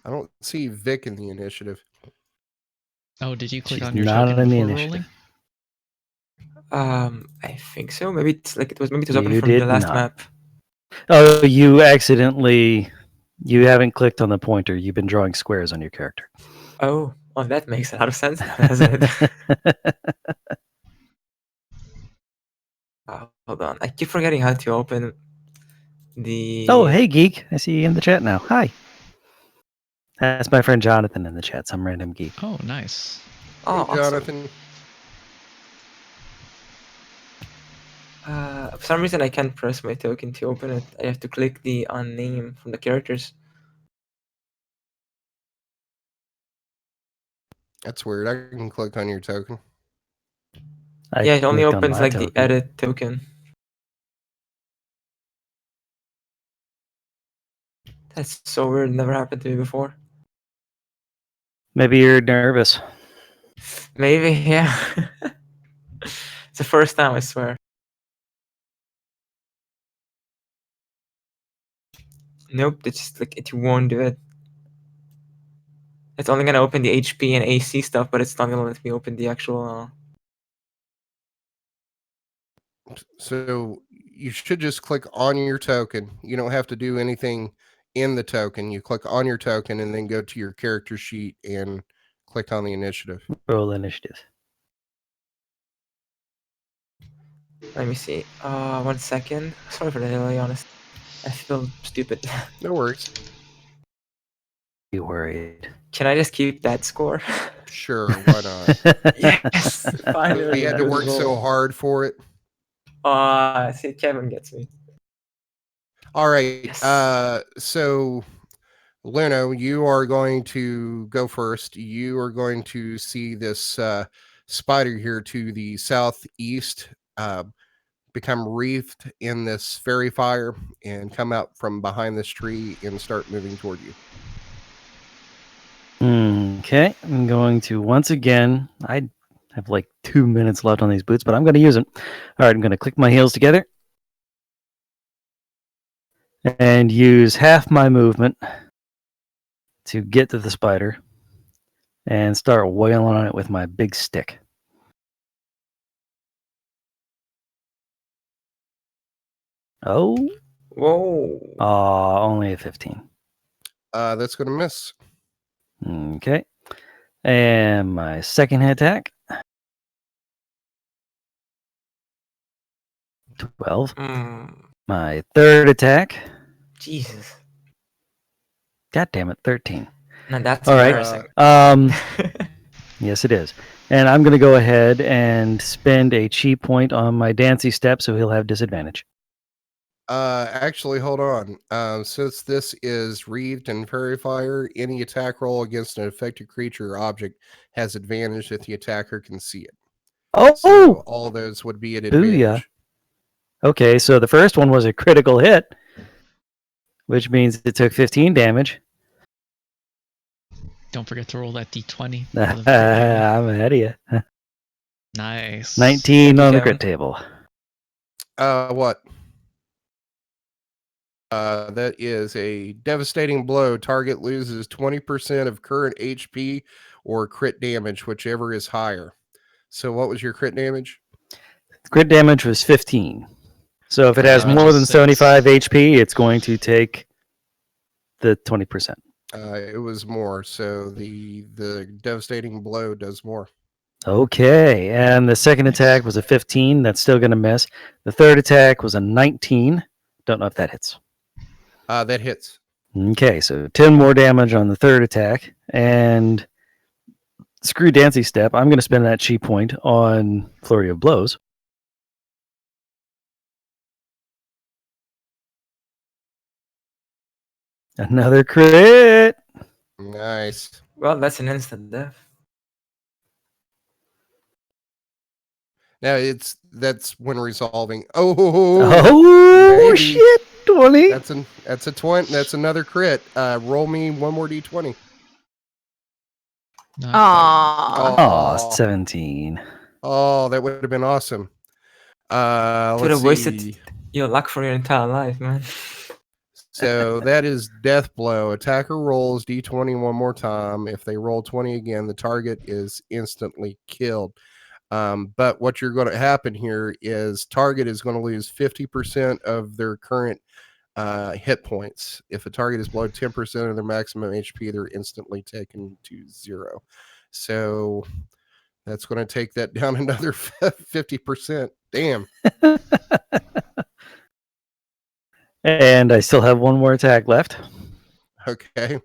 I don't see Vic in the initiative. Oh, did you click She's on your not token in the before initiative. rolling? I think so. Maybe it was open You from the did last not. map. Oh, you accidentally. You haven't clicked on the pointer. You've been drawing squares on your character. Oh, well, that makes a lot of sense, doesn't it? Hold on. I keep forgetting how to open the. Oh, hey, geek. I see you in the chat now. Hi. That's my friend Jonathan in the chat. Some random geek. Oh, nice. Oh, Hey, awesome. Jonathan. For some reason, I can't press my token to open it. I have to click the on name from the characters. That's weird. I can click on your token. Yeah, it only clicked on opens my like token. the edit token. That's so weird. Never happened to me before. Maybe you're nervous. Maybe, yeah. It's the first time, I swear. Nope, it's just like it won't do it. It's only gonna open the HP and AC stuff, but it's not gonna let me open the actual. So you should just click on your token. You don't have to do anything in the token. You click on your token and then go to your character sheet and click on the initiative. Roll initiative. Let me see. 1 second. Sorry for the delay, honest. I feel stupid. No worries. be worried. Can I just keep that score? Sure, why not? Yes, finally. We had to good work so roll. hard for it. See, Kevin gets me. All right. Yes. So Luno, you are going to go first. You are going to see this spider here to the southeast become wreathed in this fairy fire and come out from behind this tree and start moving toward you. Okay, I'm going to once again. I have like 2 minutes left on these boots, but I'm going to use them. All right, I'm going to click my heels together and use half my movement to get to the spider and start wailing on it with my big stick. Oh, Whoa. only a 15. That's going to miss. Okay, and my second attack. 12. My third attack. Jesus. God damn it, 13. Now that's All right. embarrassing. Yes, it is. And I'm going to go ahead and spend a chi point on my Dancy step, so he'll have disadvantage. Actually, hold on. Since this is wreathed in fairy fire, any attack roll against an affected creature or object has advantage if the attacker can see it. Oh, So all those would be at advantage. booyah. Okay, so the first one was a critical hit, which means it took 15 damage. Don't forget to roll that d20. I'm ahead of you. Nice. 19 Thank you, on the Kevin. crit table. What? That is a devastating blow. Target loses 20% of current HP or crit damage, whichever is higher. So what was your crit damage? Crit damage was 15. So if it Crit has damage more is than 6. 75 HP, it's going to take the 20%. It was more. So the devastating blow does more. Okay, and the second attack was a 15. That's still going to miss. The third attack was a 19. Don't know if that hits. That hits. Okay, so 10 more damage on the third attack. And screw Dancy Step. I'm going to spend that chi point on Flurry of Blows. Another crit. Nice. Well, that's an instant death. Now that's when resolving. Oh, Oh, maybe. shit. 20. That's a 20. That's another crit. Roll me one more d20. Not Aww. Oh, 17. Oh, that would have been awesome. Could Let's have wasted see. your luck for your entire life, man. So that is death blow. Attacker rolls d20 one more time. If they roll 20 again, the target is instantly killed. But what you're going to happen here is target is going to lose 50% of their current hit points. If a target is below 10% of their maximum HP, they're instantly taken to 0. So that's going to take that down another 50%. Damn. And I still have one more attack left. Okay.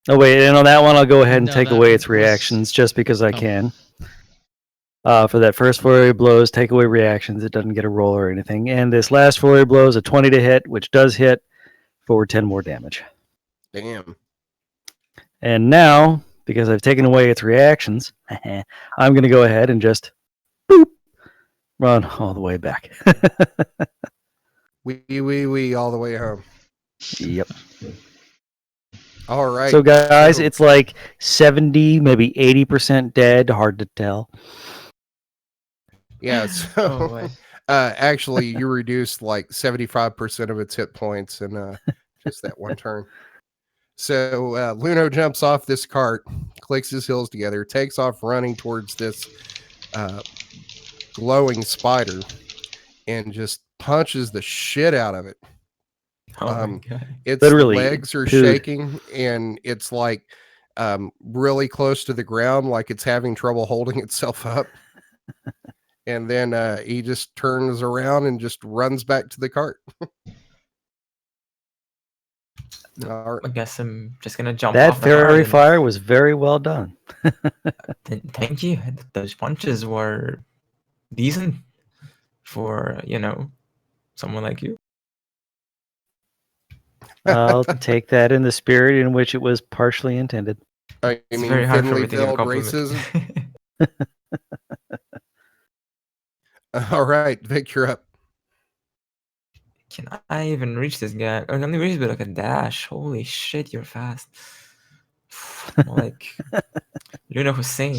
Oh, wait, and on that one, I'll go ahead and No, take that away its was- reactions just because I Oh. can. For that first flurry of blows, take away reactions. It doesn't get a roll or anything. And this last flurry of blows, a 20 to hit, which does hit for 10 more damage. Damn. And now, because I've taken away its reactions, I'm going to go ahead and just boop, run all the way back. Wee all the way home. Yep. All right. So, guys, it's like 70, maybe 80% dead. Hard to tell. Yeah. Oh, So boy. actually, you reduced like 75% of its hit points in just that one turn. So Luno jumps off this cart, clicks his heels together, takes off running towards this glowing spider, and just punches the shit out of it. Oh my god. Its Literally legs are pooed. shaking, and it's like really close to the ground, like it's having trouble holding itself up. And then he just turns around and just runs back to the cart. All I right. guess I'm just gonna jump That off the guard fairy and- fire was very well done. Thank you. Those punches were decent for someone like you. I'll take that in the spirit in which it was partially intended. I It's mean, very hard for thinly me to give a veiled compliment. racism. All right, Vic, you're up. Can I even reach this guy? I can only reach with like a dash. Holy shit, you're fast. More like Luna Hussein.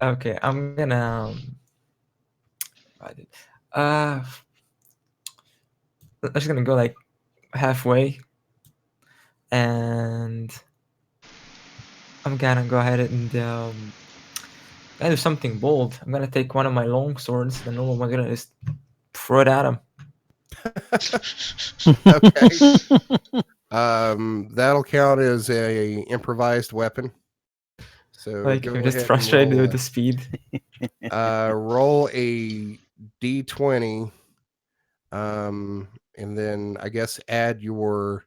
Okay, I'm gonna. I'm just gonna go like halfway, and I'm gonna go ahead and I do something bold. I'm gonna take one of my long swords, the normal one. I'm gonna just throw it at him. Okay. That'll count as a improvised weapon. So Like go I'm ahead just and frustrated roll with the speed. roll a d20, and then I guess add your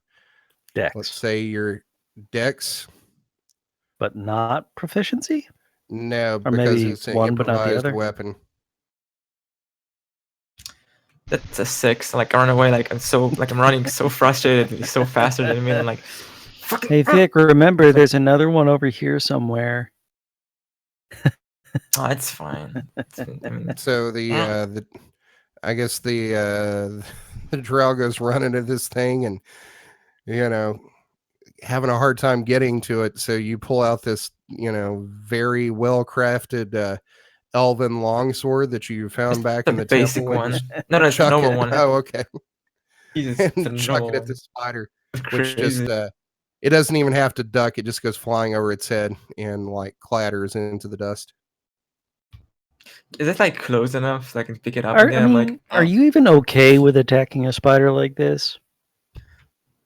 let's Dex, say your dex. but not proficiency? No, Or because maybe it's an one but not the improvised other? weapon. That's a 6. Like I run away. Like I'm running so frustrated. He's so faster than me. And I'm like, fucking. Hey, Vic, remember there's another one over here somewhere. Oh, it's fine. I mean, So the I guess the Drow goes running to this thing and having a hard time getting to it. So you pull out this very well crafted elven longsword that you found back the in the basic temple. one. And No, it's the chuck normal it. one. Oh, okay. Jesus, it's the And chuck normal it at one. the spider, It's which just crazy. it doesn't even have to duck. It just goes flying over its head and like clatters into the dust. Is it like close enough so I can pick it up? Are, And then I I'm mean, like, are you even okay with attacking a spider like this?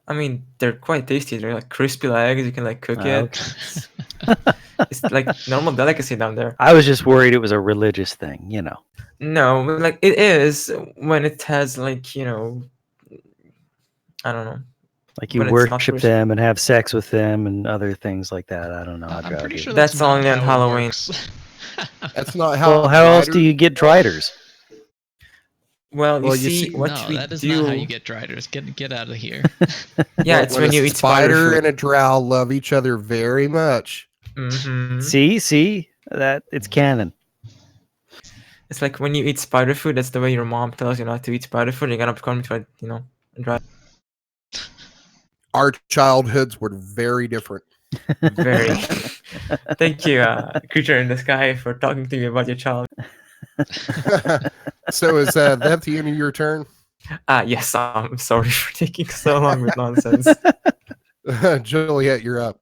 I mean, they're quite tasty. They're like crispy legs. You can like cook Ah, it. okay. It's like normal delicacy down there. I was just worried it was a religious thing, No, but, like it is when it has like I don't know. Like you When it's not worship Christian. them and have sex with them and other things like that. I don't know. I'm pretty sure That's that's not only on how it Halloween. works. That's not how. Well, how else do Driders you get roll. driders? Well, Well, you see what no, we that is do. not how you get driders. Get out of here. Yeah, Well, it's when a you eat spider spider food. and a drow love each other very much. Mm-hmm. See that it's canon. It's like when you eat spider food. That's the way your mom tells you not to eat spider food. You're gonna come to it, and dry. Our childhoods were very different. Very. Thank you, creature in the sky, for talking to me about your child. So is that the end of your turn? Yes, I'm sorry for taking so long with nonsense. Juliet, you're up.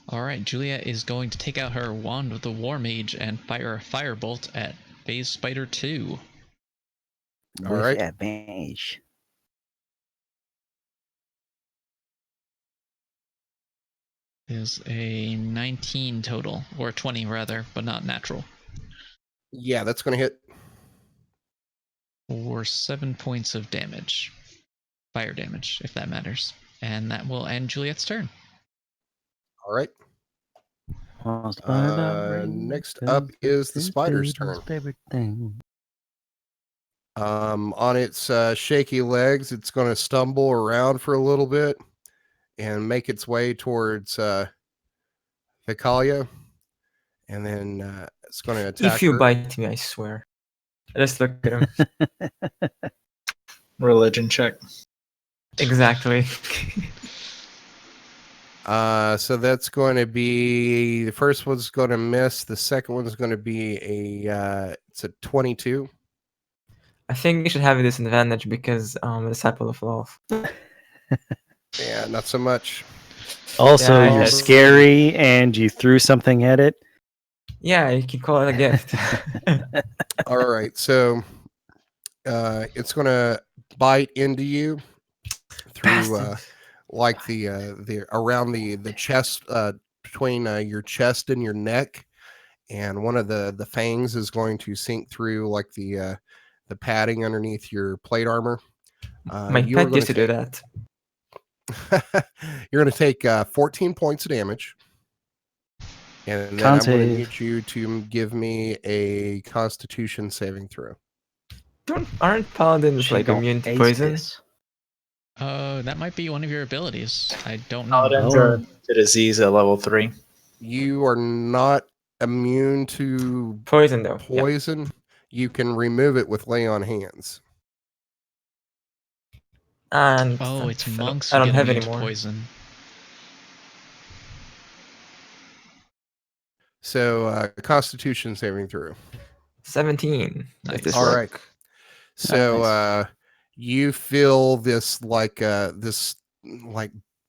All right, Juliet is going to take out her wand of the War Mage and fire a firebolt at Phase Spider 2. All With right. advantage. Is a 19 total, or 20 rather, but not natural, Yeah, that's going to hit. for 7 points of damage. Fire damage, if that matters. And that will end Juliet's turn. All right. Lost by the Next ring, up is the his spider's baby's turn. favorite thing. On its shaky legs, it's going to stumble around for a little bit and make its way towards Vic'ala, and then it's going to attack If you her. bite me, I swear. Just look at him. Religion check. Exactly. So that's going to be, the first one's going to miss. The second one's going to be it's a 22. I think you should have a disadvantage because I'm a disciple of Lolth. Yeah, not so much. Also, Yeah, you're yes. scary and you threw something at it. Yeah, you can call it a gift. All right, so it's going to bite into you through Bastard. like the around the chest, between your chest and your neck, and one of the fangs is going to sink through like the padding underneath your plate armor, My you are pet gonna used to do that. You're going to take 14 points of damage. And then Con I'm going to save. need you to give me a Constitution saving throw. Aren't paladins She like gon' immune to ace poison? this. That might be one of your abilities. I don't know. Paladins Oh. are immune to disease at level 3. You are not immune to Poison though. Yeah. poison. You can remove it with lay on hands. And Oh, it's monks I who don't get have immune any to more. poison. So Constitution saving throw. 17. Nice. If this All work. right. So Nice. you feel this like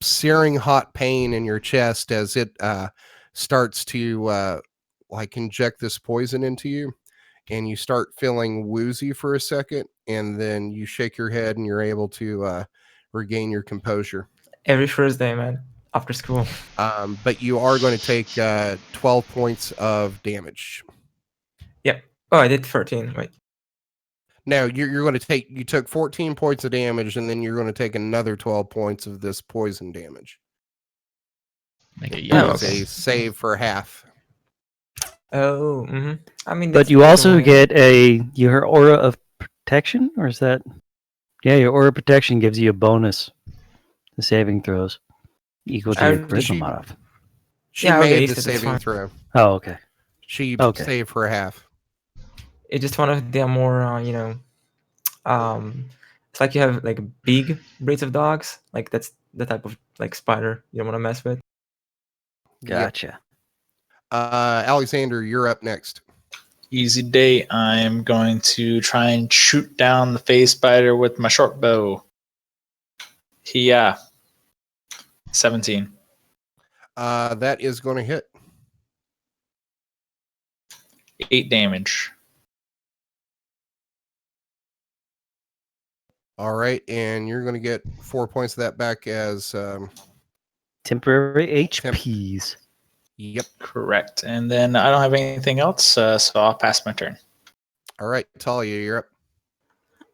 searing hot pain in your chest as it starts to like inject this poison into you, and you start feeling woozy for a second, and then you shake your head and you're able to regain your composure. Every Thursday, man. After school. But you are going to take 12 points of damage. Yep. Oh, I did 13. Wait. No, you're going to take. You took 14 points of damage, and then you're going to take another 12 points of this poison damage. Make it It Oh, is okay. a save for half. Oh, mm-hmm. I mean, But that's you also way. get your aura of protection, or is that? Yeah, your aura of protection gives you a bonus to saving throws equal to I your would- charisma she- mod. She Yeah, I'll get made used the to it, it's saving fine. throw. Oh, okay. She Okay. saved for half. It's just one of the more, it's like you have like big breeds of dogs. Like that's the type of like spider you don't want to mess with. Gotcha. Alexander, you're up next. Easy day. I'm going to try and shoot down the phase spider with my short bow. 17. That is going to hit. 8 damage. All right, and you're going to get 4 points of that back as. Temporary HPs. Yep. Correct. And then I don't have anything else, so I'll pass my turn. All right, Talia, you're up.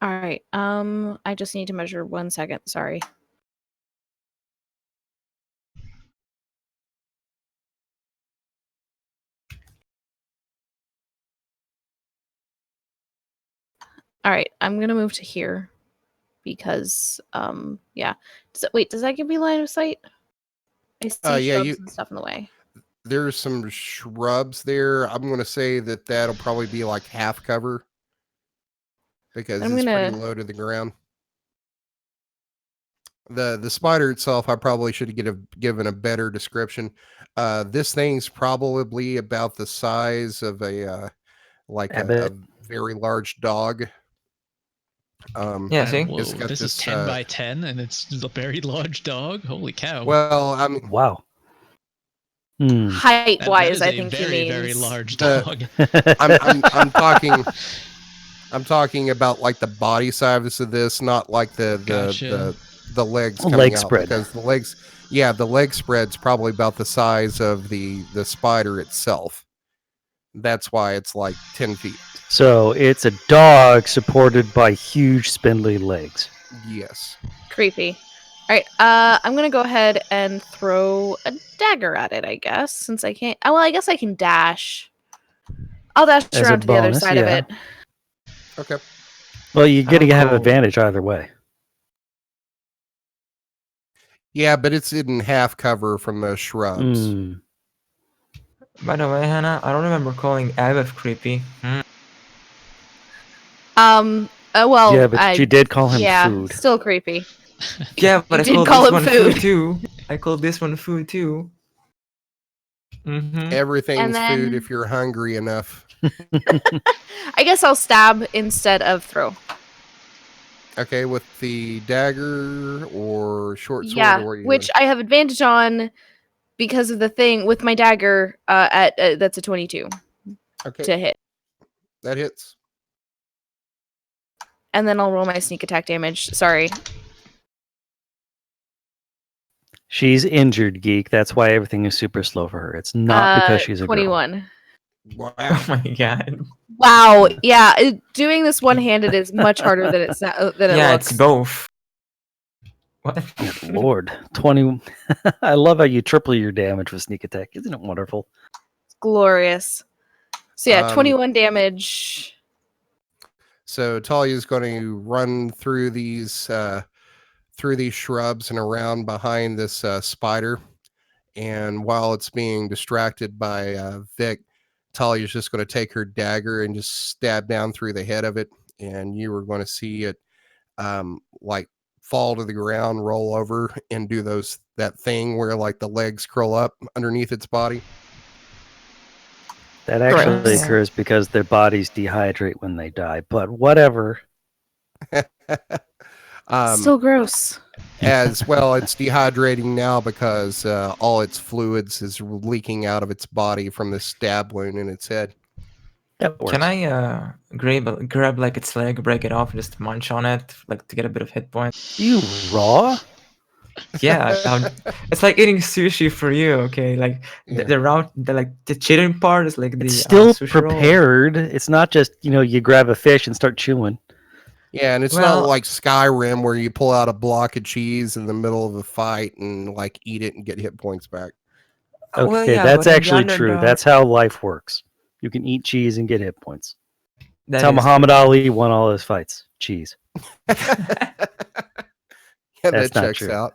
All right. I just need to measure 1 second. Sorry. All right. I'm gonna move to here because yeah. Does that give me line of sight? I see Yeah, shrubs and stuff in the way. There's some shrubs there. I'm going to say that'll probably be like half cover because I'm it's pretty gonna- low to the ground. The spider itself, I probably should have given a better description. This thing's probably about the size of a very large dog. Yeah, see? Whoa, It's got this is this, 10 by 10 and it's a very large dog. Holy cow. Well, I mean, Wow. Height that wise, is I a think very, he means. very large The- dog. I'm talking about like the body size of this, not like the Gotcha. the legs coming Leg out, spread. because the leg spread's probably about the size of the spider itself. That's why it's like 10 feet. So it's a dog supported by huge spindly legs. Yes. Creepy. All right. I'm gonna go ahead and throw a dagger at it. I guess since I can't. Oh well, I guess I can dash. I'll dash As a around to the other bonus, side of yeah. it. Okay. Well, you're going to have cool. advantage either way. Yeah, but it's in half cover from the shrubs. By the way, Hannah, I don't remember calling Abbott creepy. Well. Yeah, but you did call him food. Still creepy. Yeah, but I did called call this him one food. food too. I called this one food too. Mm-hmm. Everything's then- food if you're hungry enough. I guess I'll stab instead of throw. Okay, with the dagger or short sword, Yeah, or what are you which I have advantage on because of the thing with my dagger. At that's a 22 doing? Okay, to hit, that hits. and then I'll roll my sneak attack damage. Sorry. She's injured, geek. That's why everything is super slow for her. It's not because she's a girl. 21. Wow. Oh my god. Wow. Yeah, doing this one-handed is much harder than it Yeah, looks. it's both. What? Good lord. 20. I love how you triple your damage with sneak attack. Isn't it wonderful? Glorious. So yeah, Um, 21 damage. So Talia's going to run through these shrubs and around behind this spider. And while it's being distracted by Vic, Talia's just going to take her dagger and just stab down through the head of it. And you are going to see it like fall to the ground, roll over, and do that thing where like the legs curl up underneath its body. That actually Gross. occurs because their bodies dehydrate when they die. But whatever. So gross. As well, it's dehydrating now because all its fluids is leaking out of its body from the stab wound in its head. That works. Can I grab like its leg, break it off, and just munch on it, like to get a bit of hit points? You raw? Yeah, it's like eating sushi for you. Okay, like Yeah. the chicken part is like the It's still sushi roll. prepared. It's not just, you grab a fish and start chewing. Yeah, and it's Well- not like Skyrim where you pull out a block of cheese in the middle of a fight and like eat it and get hit points back. Okay, Well, yeah, that's but in actually the true. Underdark- That's how life works. You can eat cheese and get hit points. That's how is Muhammad true. Ali won all his fights. Cheese. Yeah, That's that not checks true. out.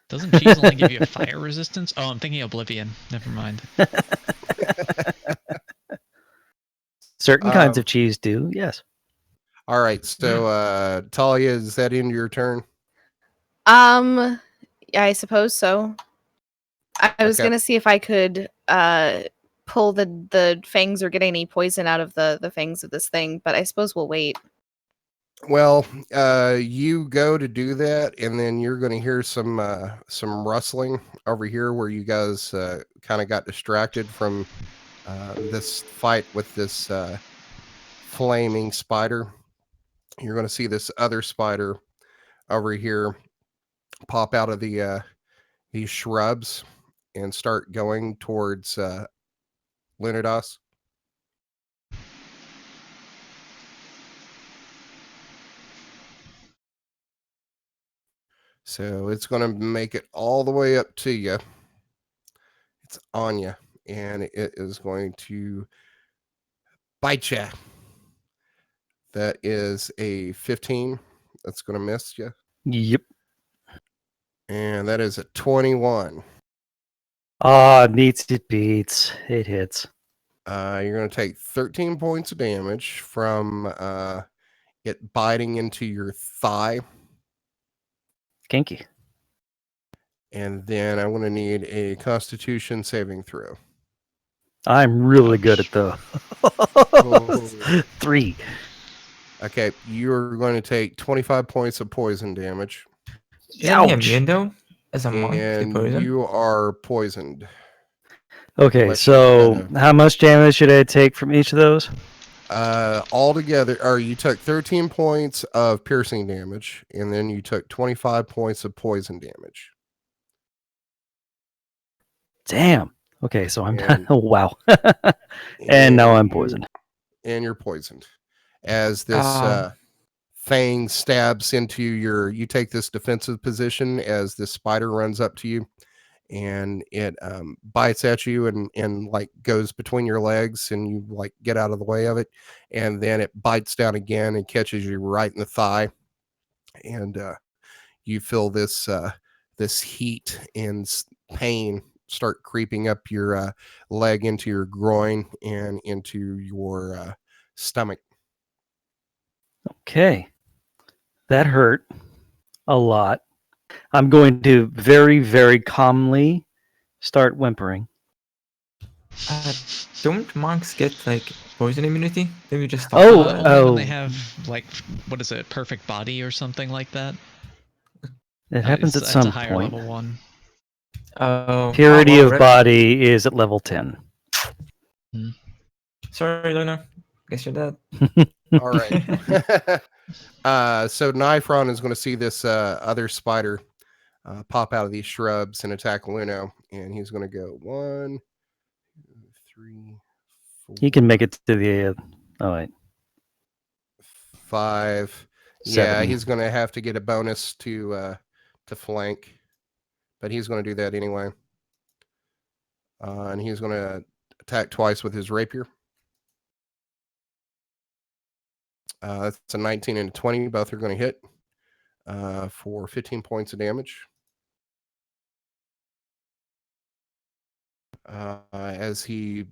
Doesn't cheese only give you a fire resistance? Oh, I'm thinking Oblivion. Never mind. Certain kinds Um, of cheese do, yes. All right, so Talia, is that into your turn? Yeah, I suppose so. I was Okay. gonna see if I could pull the fangs or get any poison out of the fangs of this thing, but I suppose we'll wait. Well, you go to do that, and then you're going to hear some rustling over here where you guys kind of got distracted from this fight with this flaming spider. You're going to see this other spider over here pop out of these shrubs and start going towards Alunodas. So it's going to make it all the way up to you. It's on you, and it is going to bite you. That is a 15. That's going to miss you. Yep. And that is a 21. Meets it beats. It hits. You're going to take 13 points of damage from it biting into your thigh. Kinky. And then I'm going to need a Constitution saving throw. I'm really good at those. Oh. 3. Okay, you're going to take 25 points of poison damage. Isn't he Ouch. immune though? As a monk to And poison? you are poisoned. Okay, Unless so you how much damage should I take from each of those? Altogether, or you took 13 points of piercing damage, and then you took 25 points of poison damage. Damn. Okay, so I'm done. And- Oh, wow. And now I'm poisoned. And you're poisoned. As this Ah. fang stabs into you take this defensive position as this spider runs up to you, and it bites at you and like goes between your legs, and you like get out of the way of it, and then it bites down again and catches you right in the thigh, and you feel this this heat and pain start creeping up your leg into your groin and into your stomach. Okay. That hurt a lot. I'm going to very, very calmly start whimpering. Don't monks get like poison immunity? Maybe just Oh, Only when they have like what is it, perfect body or something like that. It happens at That's some a higher point. level one. Oh, Purity of rip. body is at level 10. Sorry, Luna. Guess you're dead. All right. So Nyfron is going to see this other spider pop out of these shrubs and attack Luno, and he's going to go 1, 2, 3, He can make it to the. Oh wait, 5. Yeah, 7. he's going to have to get a bonus to flank, but he's going to do that anyway. And he's going to attack twice with his rapier. That's a 19 and a 20. Both are going to hit for 15 points of damage. As he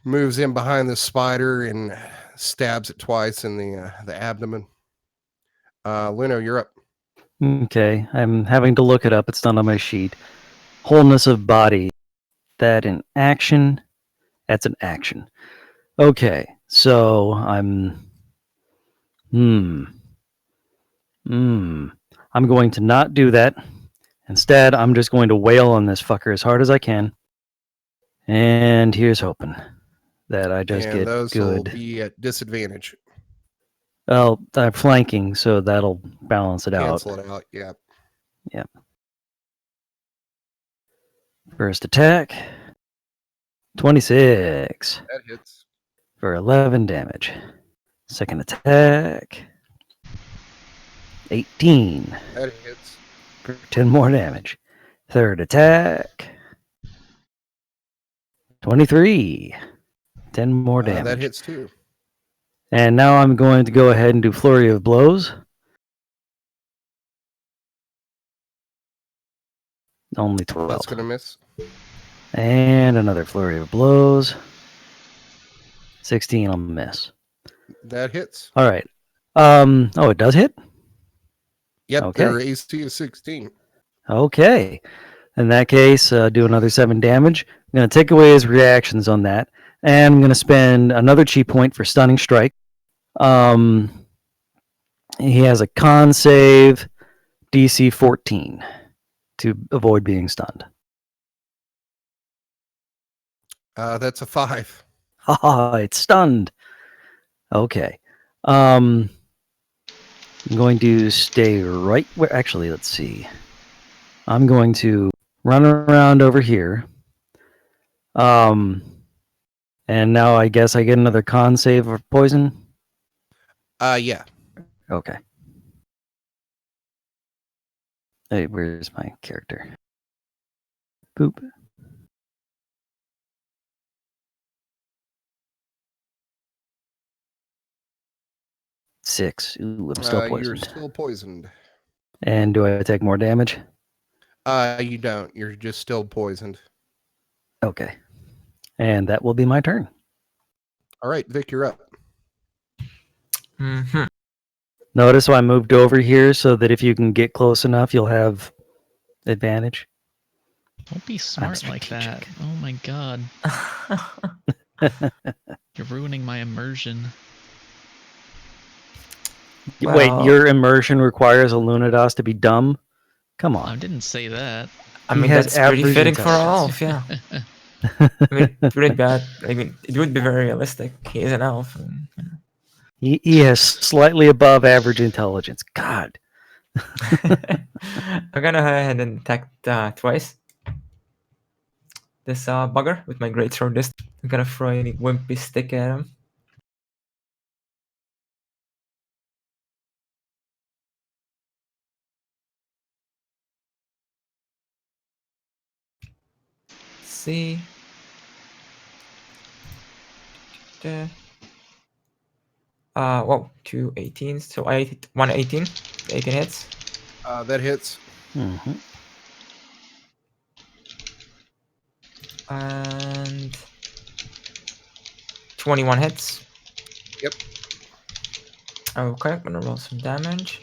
moves in behind the spider and stabs it twice in the abdomen. Luno, you're up. Okay, I'm having to look it up. It's not on my sheet. Wholeness of body. That an action? That's an action. Okay, so I'm. I'm going to not do that. Instead, I'm just going to wail on this fucker as hard as I can. And here's hoping that I just And get those will good. be at disadvantage. Well, I'm flanking, so that'll balance it out. Cancel it out. Yeah. Yep. First attack, 26 That hits. for 11 damage. Second attack, 18 That hits. for 10 more damage. Third attack, 23, 10 more damage. That hits too. And now I'm going to go ahead and do Flurry of Blows. Only 12. That's going to miss. And another Flurry of Blows. 16 will miss. That hits. All right. Oh, it does hit? Yep, Okay. their AC is 16. Okay. In that case, do another 7 damage. I'm going to take away his reactions on that. And I'm going to spend another chi point for Stunning Strike. He has a con save, DC 14, to avoid being stunned. That's a 5. Haha, it's stunned. Okay. I'm going to stay right where... Actually, let's see. I'm going to run around over here. And now I guess I get another con save of poison. Yeah. Okay. Hey, where's my character? Boop. Six. Ooh, I'm still You're poisoned. still poisoned. And do I take more damage? You don't. You're just still poisoned. Okay. And that will be my turn. All right, Vic, you're up. Mm-hmm. Notice how I moved over here so that if you can get close enough, you'll have advantage. Don't be smart like that. strategic. Oh my god. You're ruining my immersion. Wait, Well- your immersion requires Alunodas to be dumb? Come I on. didn't say that. I He mean, has that's pretty average fitting for intelligence. elf, yeah. I mean, pretty bad. I mean, it would be very realistic. He is an elf. And, you know. He has slightly above average intelligence. God. I'm gonna go ahead and attack twice. This bugger with my great sword. This I'm gonna throw a wimpy stick at him. See. Whoa, 2 18s. So I hit 1 18. 18 hits. That hits. Mm-hmm. And 21 hits. Yep. Okay, I'm gonna roll some damage.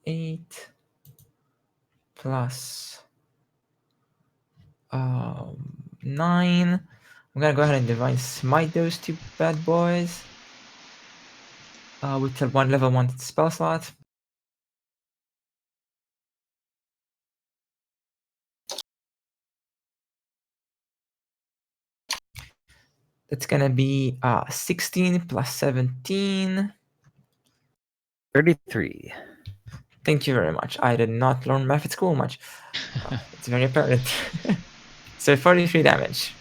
Eight plus 9. I'm gonna go ahead and divine smite those two bad boys. With a level 1 spell slot. That's gonna be 16 plus 17. 33. Thank you very much. I did not learn math at school much. It's very apparent. So 43 damage.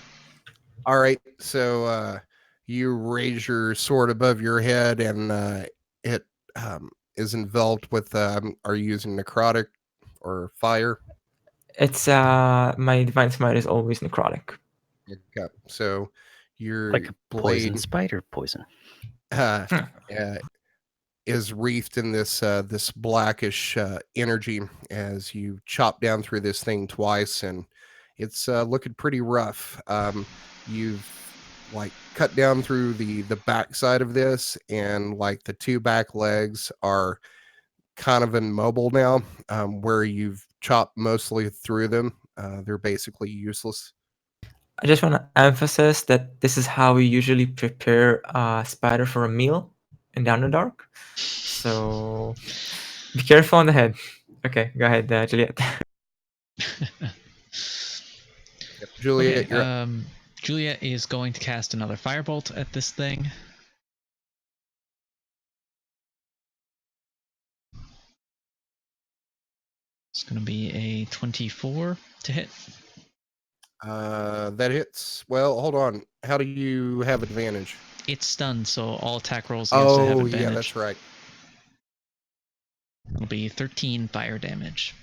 All right, so you raise your sword above your head, and it is enveloped with. Are you using necrotic or fire? It's my divine smite is always necrotic. Okay, so your Like a poison blade spider poison. uh, is wreathed in this blackish energy as you chop down through this thing twice, and it's looking pretty rough. You've like cut down through the backside of this, and like the two back legs are kind of immobile now, where you've chopped mostly through them. They're basically useless. I just want to emphasize that this is how we usually prepare a spider for a meal in the Underdark. So be careful on the head. Okay, go ahead, Juliet. Juliet, Okay, you're up. Juliet is going to cast another firebolt at this thing. It's going to be a 24 to hit. That hits. Well, hold on. How do you have advantage? It's stunned, so all attack rolls he has to have Oh, advantage. yeah, that's right. It'll be 13 fire damage.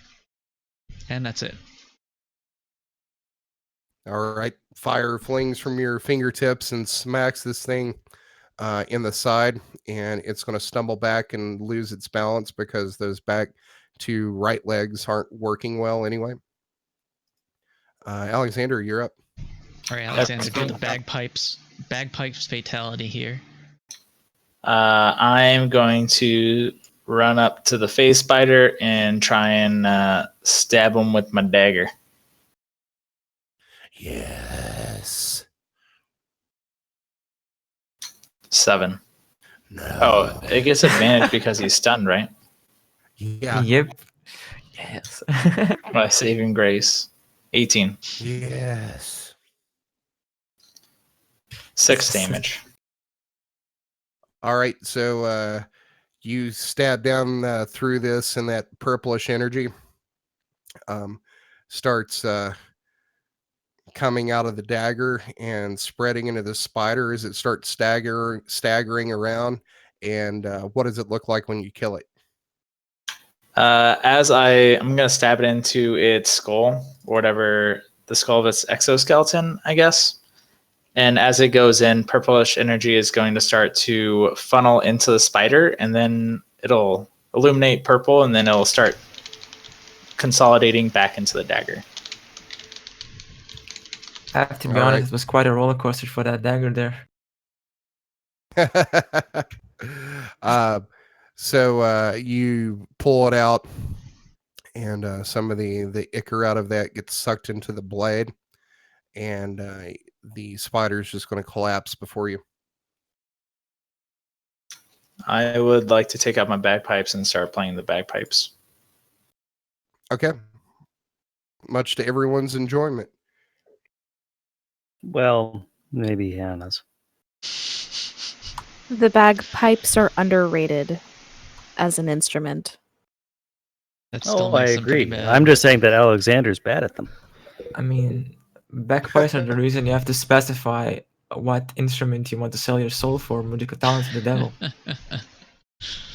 And that's it. All right. Fire flings from your fingertips and smacks this thing in the side, and it's going to stumble back and lose its balance because those back two right legs aren't working well anyway. Alexander, you're up. All right, Alexander, do the bagpipes fatality here. I'm going to run up to the face spider and try and stab him with my dagger. Yes. 7. No. Oh, it gets advantage because he's stunned, right? Yeah. Yep. Yes. My saving grace. 18. Yes. 6 damage. All right. So you stab down through this, and that purplish energy starts coming out of the dagger and spreading into the spider as it starts staggering around. And what does it look like when you kill it? As I'm going to stab it into its skull, or whatever, the skull of its exoskeleton, I guess. And as it goes in, purplish energy is going to start to funnel into the spider, and then it'll illuminate purple, and then it'll start consolidating back into the dagger. I have to be All honest, right. it was quite a roller coaster for that dagger there. So you pull it out, and some of the ichor out of that gets sucked into the blade, and the spider's just going to collapse before you. I would like to take out my bagpipes and start playing the bagpipes. Okay. Much to everyone's enjoyment. Well, maybe Hannah's. The bagpipes are underrated as an instrument. That still Oh, I makes them pretty agree. bad. I'm just saying that Alexander's bad at them. I mean, bagpipes are the reason you have to specify what instrument you want to sell your soul for, musical talent to the devil.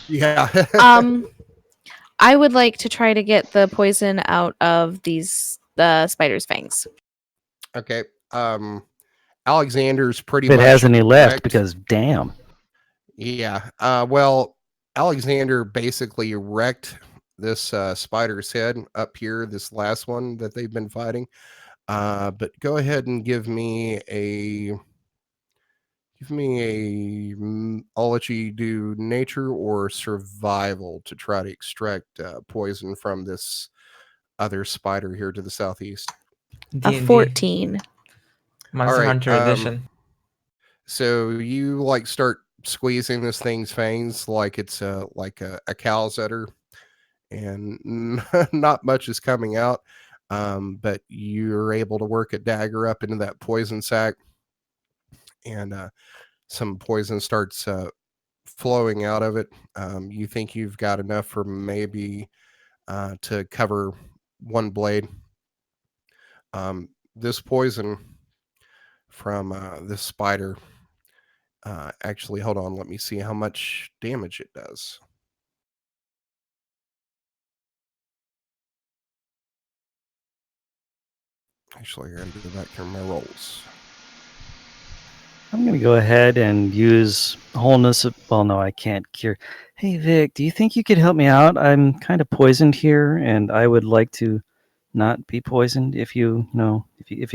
Yeah. I would like to try to get the poison out of the spider's fangs. Okay. Alexander's pretty If it much has any left, wrecked. because damn. Yeah. Well, Alexander basically wrecked this spider's head up here, this last one that they've been fighting. But go ahead and give me a. I'll let you do nature or survival to try to extract poison from this other spider here to the southeast. A D&D, 14. Monster All right, Hunter Edition. So you like start squeezing this thing's fangs like it's like a cow's udder, and not much is coming out. But you're able to work a dagger up into that poison sac, and some poison starts flowing out of it. You think you've got enough for maybe to cover one blade. This poison from this spider, actually, hold on, let me see how much damage it does. Actually, I gotta go back through my rolls. I'm going to go ahead and use wholeness. Well, no, I can't cure. Hey, Vic, do you think you could help me out? I'm kind of poisoned here, and I would like to not be poisoned if you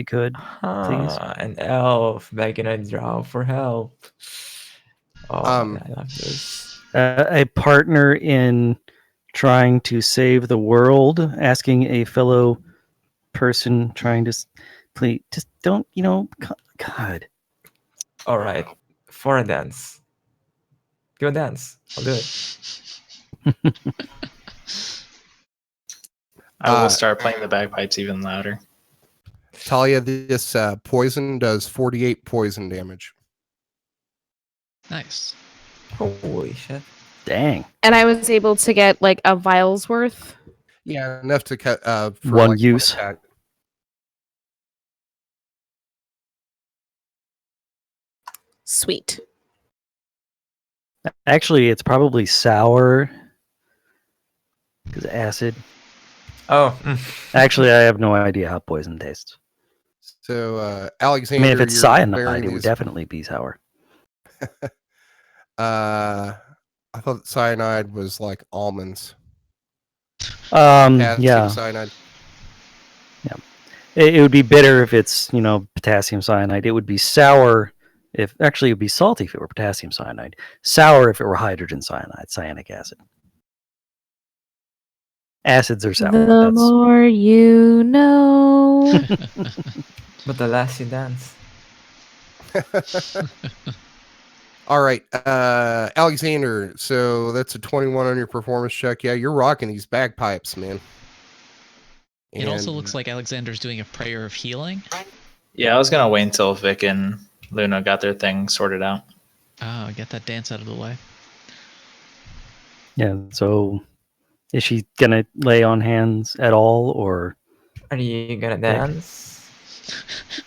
could. Please. An elf begging a drow for help. Oh, I love this. A partner in trying to save the world, asking a fellow person trying to please just don't, God. All right, for a dance. Do a dance. I'll do it. I will start playing the bagpipes even louder. Talia, this poison does 48 poison damage. Nice. Holy shit. Dang. And I was able to get like a vial's worth. Yeah, enough to cut for One like use. attack. Sweet. Actually, it's probably sour because acid. Oh. Actually, I have no idea how poison tastes. So, I Alexander, mean, if it's you're cyanide, bearing it would these- definitely be sour. I thought cyanide was like almonds. Yeah. Potassium cyanide. It would be bitter if it's, potassium cyanide. It would be sour if, actually, it would be salty if it were potassium cyanide. Sour if it were hydrogen cyanide, cyanic acid. Acids are sour. The more you know. But the less you dance. All right, Alexander. So that's a 21 on your performance check. Yeah, you're rocking these bagpipes, man. It also looks like Alexander's doing a prayer of healing. Yeah, I was gonna wait until Vic and Luna got their thing sorted out. Oh, get that dance out of the way. Yeah, so is she going to lay on hands at all, or? Are you gonna dance?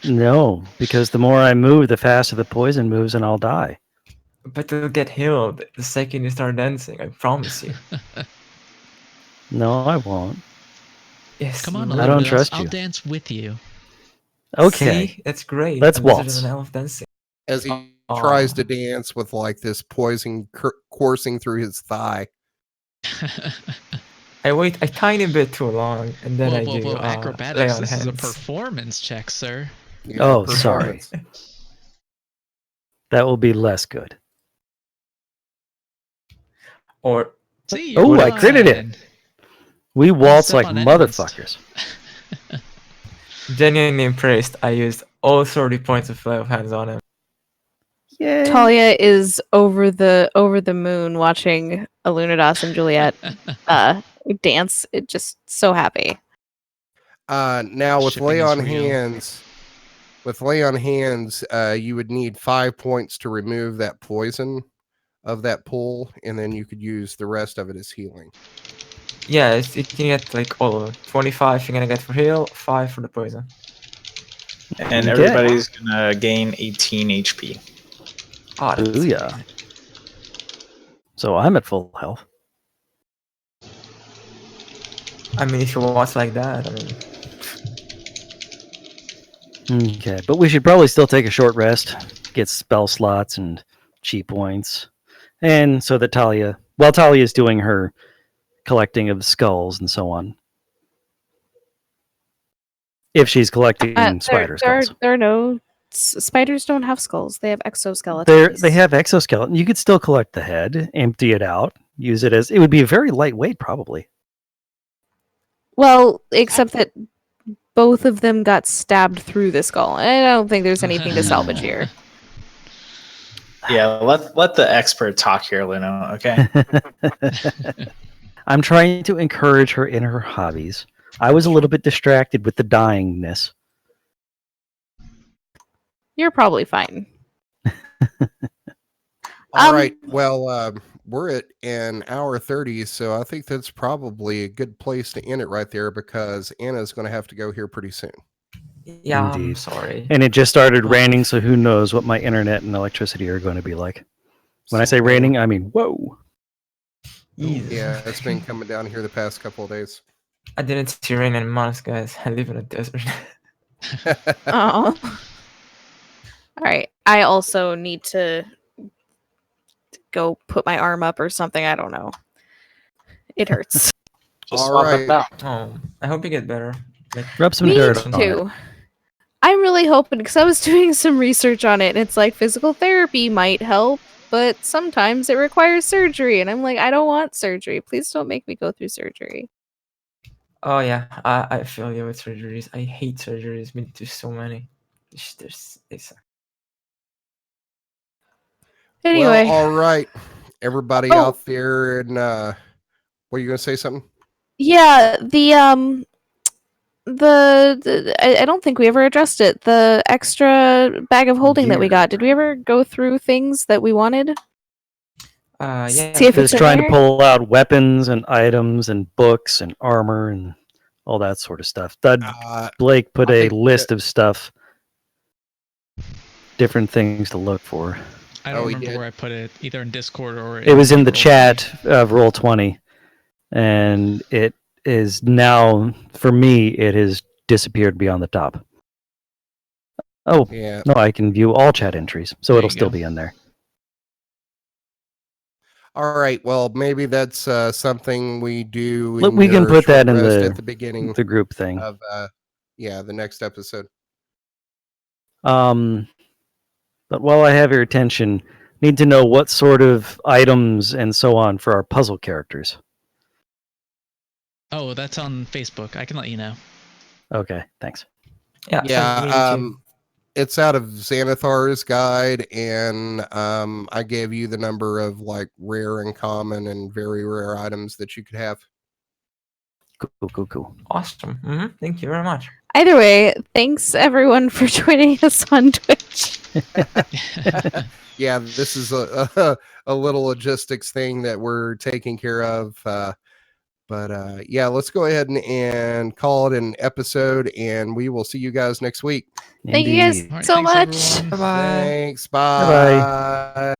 No, because the more I move, the faster the poison moves, and I'll die. But you'll get healed the second you start dancing, I promise you. No, I won't. Yes, Come on, you will. I don't Alunodas, trust I'll you. dance with you. Okay. See? That's great. Let's A wizard waltz. and an elf dancing. as he Aw. tries to dance with like this poison coursing through his thigh. I wait a tiny bit too long, and then I do lay Acrobatics, on this is a hands. performance check, sir. Yeah, Oh, sorry. performance. That will be less good. Or See, Oh, you're I critted it. fine. We waltz step like on enemies. motherfuckers. genuinely impressed, I used all 30 points of lay of hands on him. Yay. Talia is over the moon watching Alunodas and Juliet dance. It just so happy. Now with Shipping lay is on real. hands, you would need 5 points to remove that poison of that pool, and then you could use the rest of it as healing. Yeah, you can get like all of it. 25 you're gonna get for heal, 5 for the poison. And Okay. everybody's gonna gain 18 HP. Oh, that's Booyah. good. So I'm at full health. I mean, if you watch like that, I mean, Okay, but we should probably still take a short rest, get spell slots and chi points, and so that while Talia is doing her collecting of skulls and so on, if she's collecting spider skulls, There are no spiders. Don't have skulls. They have exoskeletons. they have exoskeleton. You could still collect the head, empty it out, use it as it would be very lightweight, probably. Well, except that both of them got stabbed through the skull. I don't think there's anything to salvage here. Yeah, let the expert talk here, Luna. Okay. I'm trying to encourage her in her hobbies. I was a little bit distracted with the dyingness. You're probably fine. All right. Well, we're at an hour 30, so I think that's probably a good place to end it right there because Anna's going to have to go here pretty soon. Yeah, I'm Indeed. sorry. And it just started raining, so who knows what my internet and electricity are going to be like. When I say raining, I mean whoa. Yeah, it's been coming down here the past couple of days. I didn't see rain in months, guys. I live in a desert. Oh. All right. I also need to go put my arm up or something. I don't know. It hurts. Just All swap right. it out. Oh, I hope you get better. Like, Rub some Me dirt on it. too. I'm really hoping because I was doing some research on it, and it's like physical therapy might help, but sometimes it requires surgery, and I'm like, I don't want surgery. Please don't make me go through surgery. oh yeah, I feel you with surgeries. I hate surgeries. Been to so many. They suck. Anyway, Well, all right. Everybody Oh. out there, and what are you going to say something? yeah, the I don't think we ever addressed it. The extra bag of holding that we got. Did we ever go through things that we wanted? Yeah. See if it's Just in trying to there? pull out weapons and items and books and armor and all that sort of stuff. Blake put I a think list of stuff, different things to look for. I don't Oh, he remember did? where I put it, either in Discord or It was in the Roll20. chat of Roll20, and it is now, for me, it has disappeared beyond the top. Oh, Yeah. no, I can view all chat entries, so There it'll you still go. be in there. All right. Well, maybe that's something we do. Look, in we can your put short that in rest the at the beginning the group thing. of the next episode. But while I have your attention, need to know what sort of items and so on for our puzzle characters. Oh, that's on Facebook. I can let you know. Okay, thanks. Yeah. send me too. It's out of Xanathar's guide, and I gave you the number of like rare and common and very rare items that you could have. Cool. Awesome. Thank you very much. Either way, thanks everyone for joining us on Twitch. Yeah, this is a little logistics thing that we're taking care of. But yeah, let's go ahead and call it an episode, and we will see you guys next week. Thank you guys Indeed. All right, so thanks, much. everyone. Bye bye. Thanks. Bye-bye. Bye.